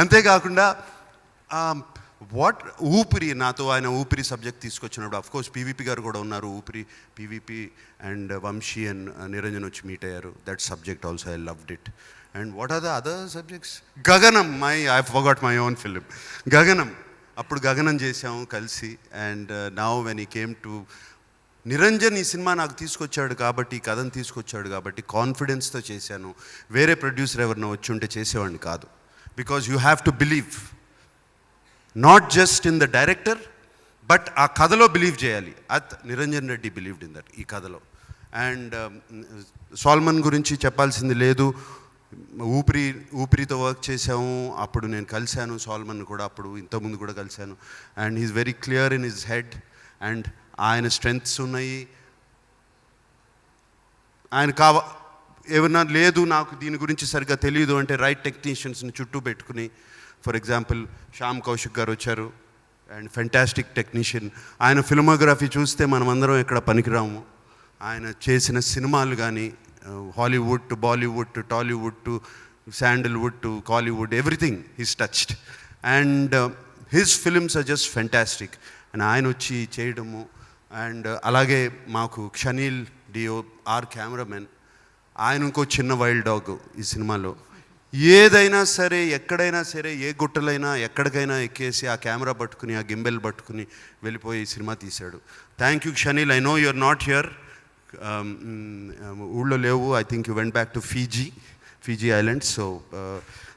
అంతేకాకుండా ఊపిరి, నాతో ఆయన ఊపిరి సబ్జెక్ట్ తీసుకొచ్చినప్పుడు అఫ్కోర్స్ పీవీపీ గారు కూడా ఉన్నారు. PVP and Vamshi and Niranjan వచ్చి మీట్ అయ్యారు. That subject also I loved it. And what are the other subjects? Gaganam, I forgot my own film Gaganam. అప్పుడు గగనం చేసాము కలిసి. And now when he came to Niranjan, ఈ సినిమా నాకు తీసుకొచ్చాడు కాబట్టి, ఈ కథను తీసుకొచ్చాడు కాబట్టి కాన్ఫిడెన్స్తో చేశాను. వేరే ప్రొడ్యూసర్ ఎవరినో వచ్చి ఉంటే చేసేవాడిని కాదు. Because you have to believe not just in the director but ఆ కథలో బిలీవ్ చేయాలి. Niranjan Reddy believed in that, ఈ కథలో. అండ్ సాల్మన్ గురించి చెప్పాల్సింది లేదు. ఊపిరితో వర్క్ చేసాము. అప్పుడు నేను కలిశాను సాల్మన్ కూడా, అప్పుడు ఇంతకుముందు కూడా కలిశాను. And he's very clear in his head. And ఆయన స్ట్రెంగ్త్స్ ఉన్నాయి. ఆయన ఏమన్నా లేదు నాకు దీని గురించి సరిగ్గా తెలియదు అంటే రైట్ టెక్నీషియన్స్ని చుట్టూ పెట్టుకుని, ఫర్ ఎగ్జాంపుల్ శ్యామ్ కౌశిక్ గారు వచ్చారు అండ్ ఫెంటాస్టిక్ టెక్నీషియన్. ఆయన ఫిల్మోగ్రఫీ చూస్తే మనమందరం ఎక్కడ పనికిరాము. ఆయన చేసిన సినిమాలు కానీ Hollywood to Bollywood to Tollywood to Sandalwood to Kollywood, everything he's touched. And his films are just fantastic. And ఆయన వచ్చి చేయడము. అండ్ అలాగే మాకు క్షనీల్ డిఓ ఆర్ కెమెరామెన్, ఆయన ఇంకో చిన్న వైల్డ్ డాగ్ ఈ సినిమాలో. ఏదైనా సరే ఎక్కడైనా సరే ఏ గుట్టలైనా ఎక్కడికైనా ఎక్కేసి ఆ కెమెరా పట్టుకుని ఆ గింబెల్ పట్టుకుని వెళ్ళిపోయి ఈ సినిమా తీశాడు. Thank you Shaneel. I know you are not here, ఊళ్ళో లేవు. I think you went back to Fiji Islands. So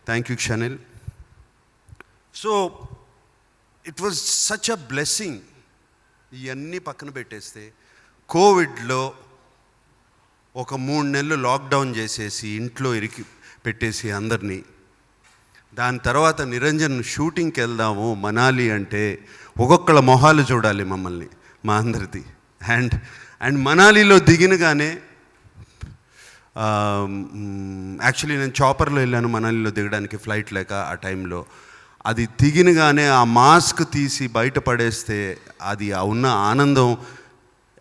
thank you Shaneel. So it was such a blessing. ఇవన్నీ పక్కన పెట్టేస్తే కోవిడ్లో ఒక 3 నెలలు లాక్డౌన్ చేసేసి ఇంట్లో ఇరికి పెట్టేసి అందరినీ, దాని తర్వాత నిరంజన్ షూటింగ్కి వెళ్దాము మనాలి అంటే ఒక్కొక్కళ్ళ మొహాలు చూడాలి మమ్మల్ని, మా అందరిది. అండ్ మనాలిలో దిగినగానే యాక్చువల్లీ నేను చాపర్లో వెళ్ళాను మనాలిలో దిగడానికి, ఫ్లైట్ లేక ఆ టైంలో. అది దిగినగానే ఆ మాస్క్ తీసి బయట పడేస్తే అది ఉన్న ఆనందం,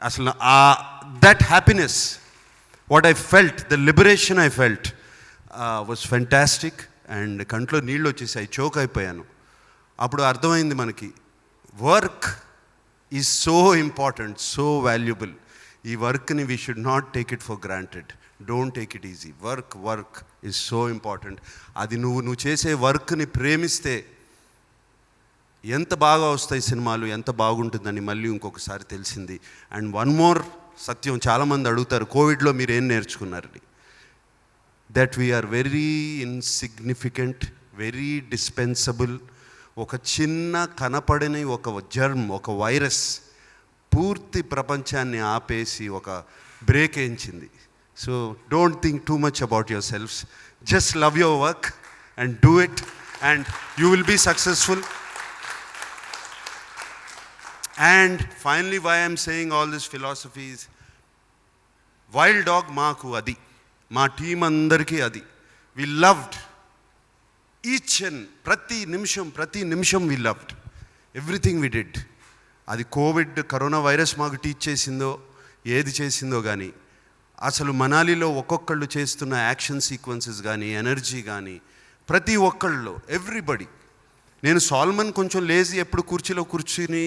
అసలు that happiness, what I felt, the liberation I felt was fantastic. And కంట్లో నీళ్ళు వచ్చేసాయి, చోక్ అయిపోయాను. అప్పుడు అర్థమైంది మనకి work is so important, so valuable. ఈ వర్క్ని we should not take it for granted. Don't take it easy. Work is so important. అది నువ్వు చేసే వర్క్ని ప్రేమిస్తే ఎంత బాగా వస్తాయి సినిమాలు, ఎంత బాగుంటుందని మళ్ళీ ఇంకొకసారి తెలిసింది. అండ్ వన్ మోర్ సత్యం, చాలామంది అడుగుతారు కోవిడ్లో మీరు ఏం నేర్చుకున్నారని. That we're very insignificant, very dispensable. ఒక చిన్న కనపడని ఒక జర్మ్, ఒక వైరస్ పూర్తి ప్రపంచాన్ని ఆపేసి ఒక బ్రేక్ వేయించింది. So don't think too much about yourselves. Just love your work and do it and you will be successful. And finally, why I'm saying all these philosophies, Wild Dog maaku adi, మా team అందరికీ అది. We loved each and ప్రతి నిమిషం we loved everything we did. అది Covid corona virus మాకు teach చేసిందో ఏది చేసిందో కానీ, అసలు మనాలిలో ఒక్కొక్కళ్ళు చేస్తున్న యాక్షన్ సీక్వెన్సెస్ కానీ, ఎనర్జీ కానీ, ప్రతి ఒక్కళ్ళు, ఎవ్రీబడి. నేను సాల్మన్ కొంచెం లేజీ, ఎప్పుడు కుర్చీలో కూర్చుని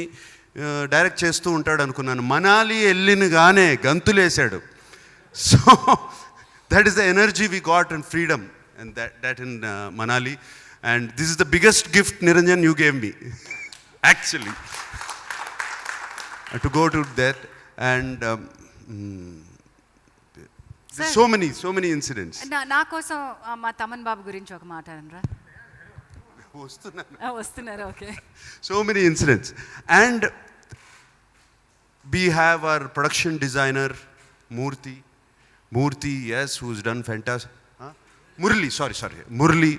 డైరెక్ట్ చేస్తూ ఉంటాడు అనుకున్నాను. మనాలి వెళ్ళినగానే గంతులేశాడు. So that is the energy we got and freedom and that in Manali. And this is the biggest gift Niranjan you gave me actually, to go to that. And so many incidents. నా కోసం మా తమన్ బాబు గురించి ఒక మాట అనరా? వస్తున్నారు. Okay. So many incidents. And we have our production designer Murthy, yes, who's done fantastic. Murli.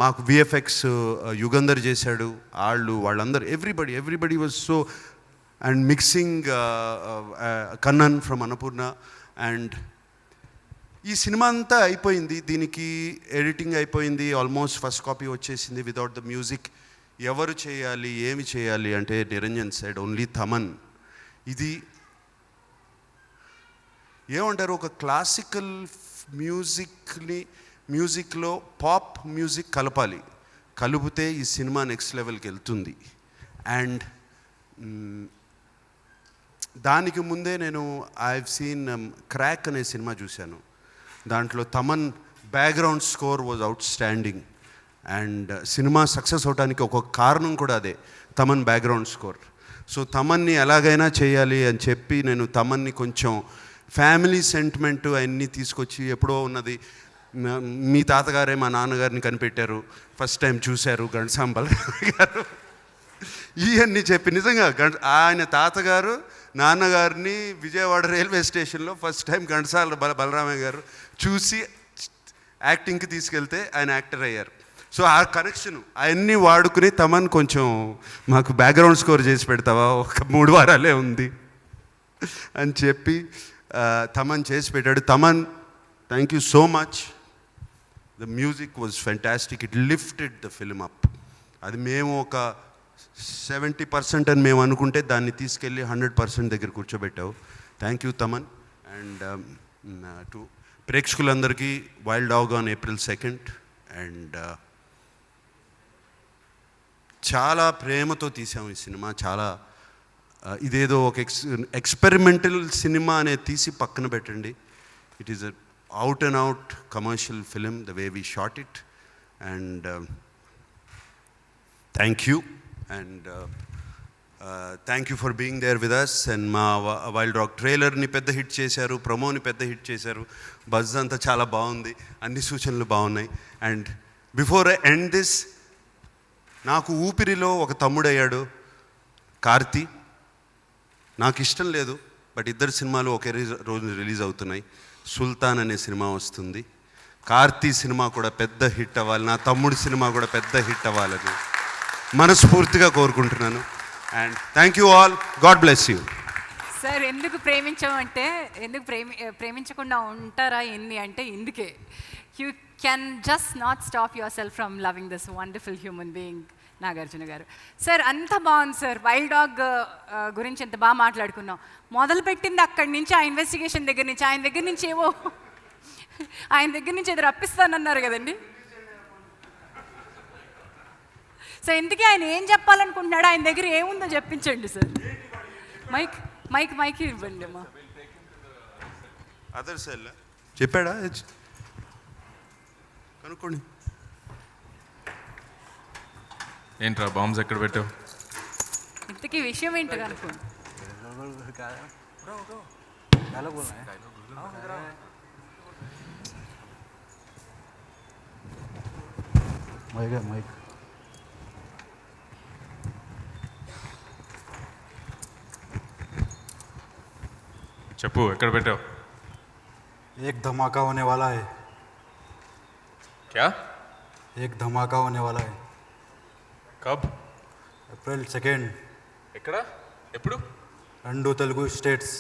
మాకు VFX Yugandhar చేశాడు. వాళ్ళందరూ everybody was so. And mixing Kannan from Annapurna. And ఈ సినిమా అంతా అయిపోయింది, దీనికి ఎడిటింగ్ అయిపోయింది, ఆల్మోస్ట్ ఫస్ట్ కాపీ వచ్చేసింది. Without the music ఎవరు చేయాలి, ఏమి చేయాలి అంటే నిరంజన్ సైడ్ ఓన్లీ తమన్. ఇది ఏమంటారు, ఒక క్లాసికల్ మ్యూజిక్లో పాప్ మ్యూజిక్ కలపాలి, కలిపితే ఈ సినిమా నెక్స్ట్ లెవెల్కి వెళ్తుంది. అండ్ దానికి ముందే నేను ఐ హావ్ సీన్ క్రాక్ అనే సినిమా చూశాను. దాంట్లో Thaman background score was out standing. And cinema success అవడానికి ఒక కారణం కూడా అదే, తమన్ బ్యాక్గ్రౌండ్ స్కోర్. సో తమన్ని ఎలాగైనా చేయాలి అని చెప్పి నేను తమన్ని కొంచెం ఫ్యామిలీ సెంటిమెంట్ అవన్నీ తీసుకొచ్చి, ఎప్పుడో ఉన్నది మీ తాతగారే మా నాన్నగారిని కనిపెట్టారు, ఫస్ట్ టైం చూశారు ఘంటసాల గారు, ఇవన్నీ చెప్పి నిజంగా ఆయన తాతగారు నాన్నగారిని విజయవాడ రైల్వే స్టేషన్లో ఫస్ట్ టైం ఘంటసాల బలరామయ్య గారు చూసి యాక్టింగ్కి తీసుకెళ్తే ఆయన యాక్టర్ అయ్యారు. సో ఆ కనెక్షన్ అవన్నీ వాడుకుని తమన్ కొంచెం మాకు బ్యాక్గ్రౌండ్ స్కోర్ చేసి పెడతావా, ఒక 3 వారాలే ఉంది అని చెప్పి తమన్ చేసి పెట్టాడు. Thaman, thank you so much. The music was fantastic, it lifted the film up. అది మేము ఒక 70% అని మేము అనుకుంటే దాన్ని తీసుకెళ్ళి 100% దగ్గర కూర్చోబెట్టావు. Thank you Thaman. And to ప్రేక్షకులందరికీ Wild dog on April 2nd. And చాలా ప్రేమతో తీసాము ఈ సినిమా. చాలా ఇదేదో ఒక ఎక్స్పెరిమెంటల్ సినిమా అనేది తీసి పక్కన పెట్టండి. It is a out and out commercial film the way we shot it. And thank you. And thank you for being there with us. And మా వైల్డ్ డాగ్ ట్రైలర్ని పెద్ద హిట్ చేశారు, ప్రమోని పెద్ద హిట్ చేశారు, బజ్ అంతా చాలా బాగుంది, అన్ని సూచనలు బాగున్నాయి. And before I end this, నాకు ఊపిరిలో ఒక తమ్ముడయ్యాడు కార్తీ. నాకు ఇష్టం లేదు, బట్ ఇద్దరు సినిమాలు ఒకే రోజు రిలీజ్ అవుతున్నాయి. సుల్తాన్ అనే సినిమా వస్తుంది, కార్తీ సినిమా కూడా పెద్ద హిట్ అవ్వాలి, నా తమ్ముడి సినిమా కూడా పెద్ద హిట్ అవ్వాలని మనస్ఫూర్తిగా కోరుకుంటున్నాను. And thank you all, God bless you. Sir ఎందుకు ప్రేమించామంటే, ఎందుకు ప్రేమించకుండా ఉంటారా ఏంది అంటే ఇందుకే, you can just not stop your self from loving this wonderful human being Nagarjuna గారు. సార్ అంత బాగుంది సార్, వైల్డ్ డాగ్ గురించి ఎంత బాగా మాట్లాడుకున్నాం. మొదలుపెట్టింది అక్కడి నుంచి, ఆ ఇన్వెస్టిగేషన్ దగ్గర నుంచి, ఆయన దగ్గర నుంచి ఏవో ఏదో రప్పిస్తానన్నారు కదండి. సో ఇంతకీ ఆయన ఏం చెప్పాలనుకుంటున్నాడు, ఆయన దగ్గర ఏముందో చెప్పించండి సార్. మైక్ ఇవ్వండి అమ్మా. అదర్ సెల్ చెప్పాడా, కనుక్కోండి. ఏంట్రా బాంబ్స్ ఎక్కడ పెట్టావు? ఇంతకీ విషయం ఏంటో కనుక్కోండి. మైక్ చెప్పు, ఎక్కడ పెట్టావు? एक धमाका होने वाला है. क्या? एक धमाका होने वाला है. कब? April 2nd. ఎక్కడ, ఎప్పుడు? 2 తెలుగు స్టేట్స్,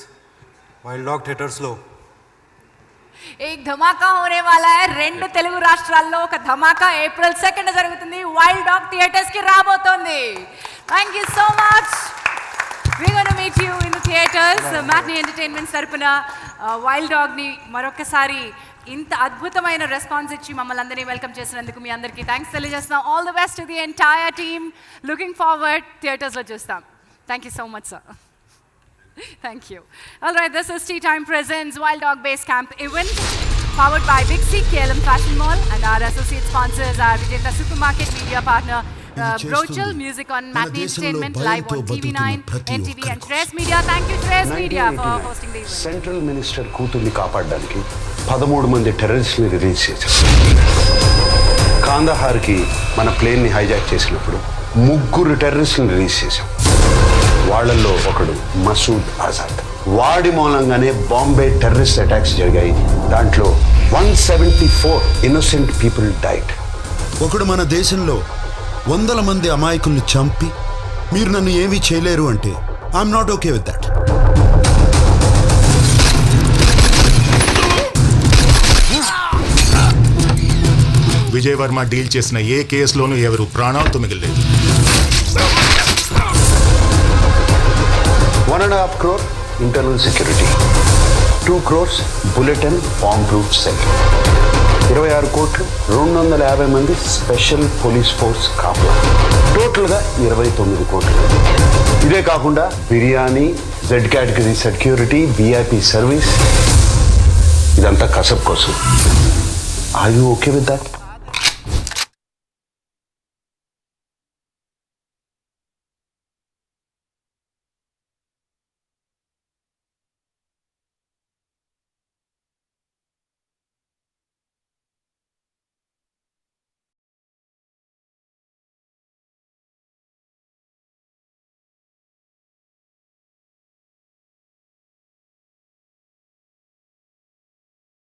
వైల్డ్ డాగ్ థియేటర్స్లో. एक धमाका होने वाला है. 2 తెలుగు రాష్ట్రాల్లో ఒక ధమాకా April 2nd జరుగుతుంది, వైల్డ్ డాగ్ థియేటర్స్ కి రాబోతోంది. Thank you so much. We're going to meet you in the theaters. Matinee Entertainment తరపున వైల్డ్ డాగ్ని మరొకసారి ఇంత అద్భుతమైన రెస్పాన్స్ ఇచ్చి మమ్మల్ని అందరినీ వెల్కమ్ చేసినందుకు మీ అందరికీ థ్యాంక్స్ తెలియజేస్తున్నాం. All the best to the entire team. Looking forward, థియేటర్స్లో చూస్తాం. Thank you so much sir. Thank you. All right, this is Tea Time Presents Wild Dog Base Camp event powered by Big C, KLM Fashion Mall, and our associate sponsors are Vijayta Supermarket, media partner Brochel, music on Matinee Entertainment, live on TV9, NTV and Trace Media. Thank you Trace Media for hosting the event. Central minister కూతుర్ని కాపాడడానికి 13 మంది టెర్రరిస్ట్ని release చేశారు. కాందహార్కి మన ప్లేన్ని hijack చేసినప్పుడు 3 టెర్రరిస్ట్ని release చేశాం. వాళ్ళల్లో ఒకడు మసూద్ ఆజాద్. వాడి మూలంగానే బాంబే టెర్రరిస్ట్ అటాక్స్ జరిగాయి. దాంట్లో 174 ఇన్నోసెంట్ పీపుల్ డైడ్. ఒకడు మన దేశంలో 100 మంది అమాయకుల్ని చంపి మీరు నన్ను ఏమీ చేయలేరు అంటే I'm not okay with that. Vijay Varma deal చేసిన ఏ కేసులోనూ ఎవరు ప్రాణాలతో మిగలలేదు. 1.5 crore internal security, 2 crores bulletin bomb proof cell, 26 కోట్లు, 250 మంది స్పెషల్ పోలీస్ ఫోర్స్ కాపలా, టోటల్గా 29 కోట్లు. ఇదే కాకుండా biryani, Z category security, VIP service, ఇదంతా కసబ్ కోసం. Are you okay with that?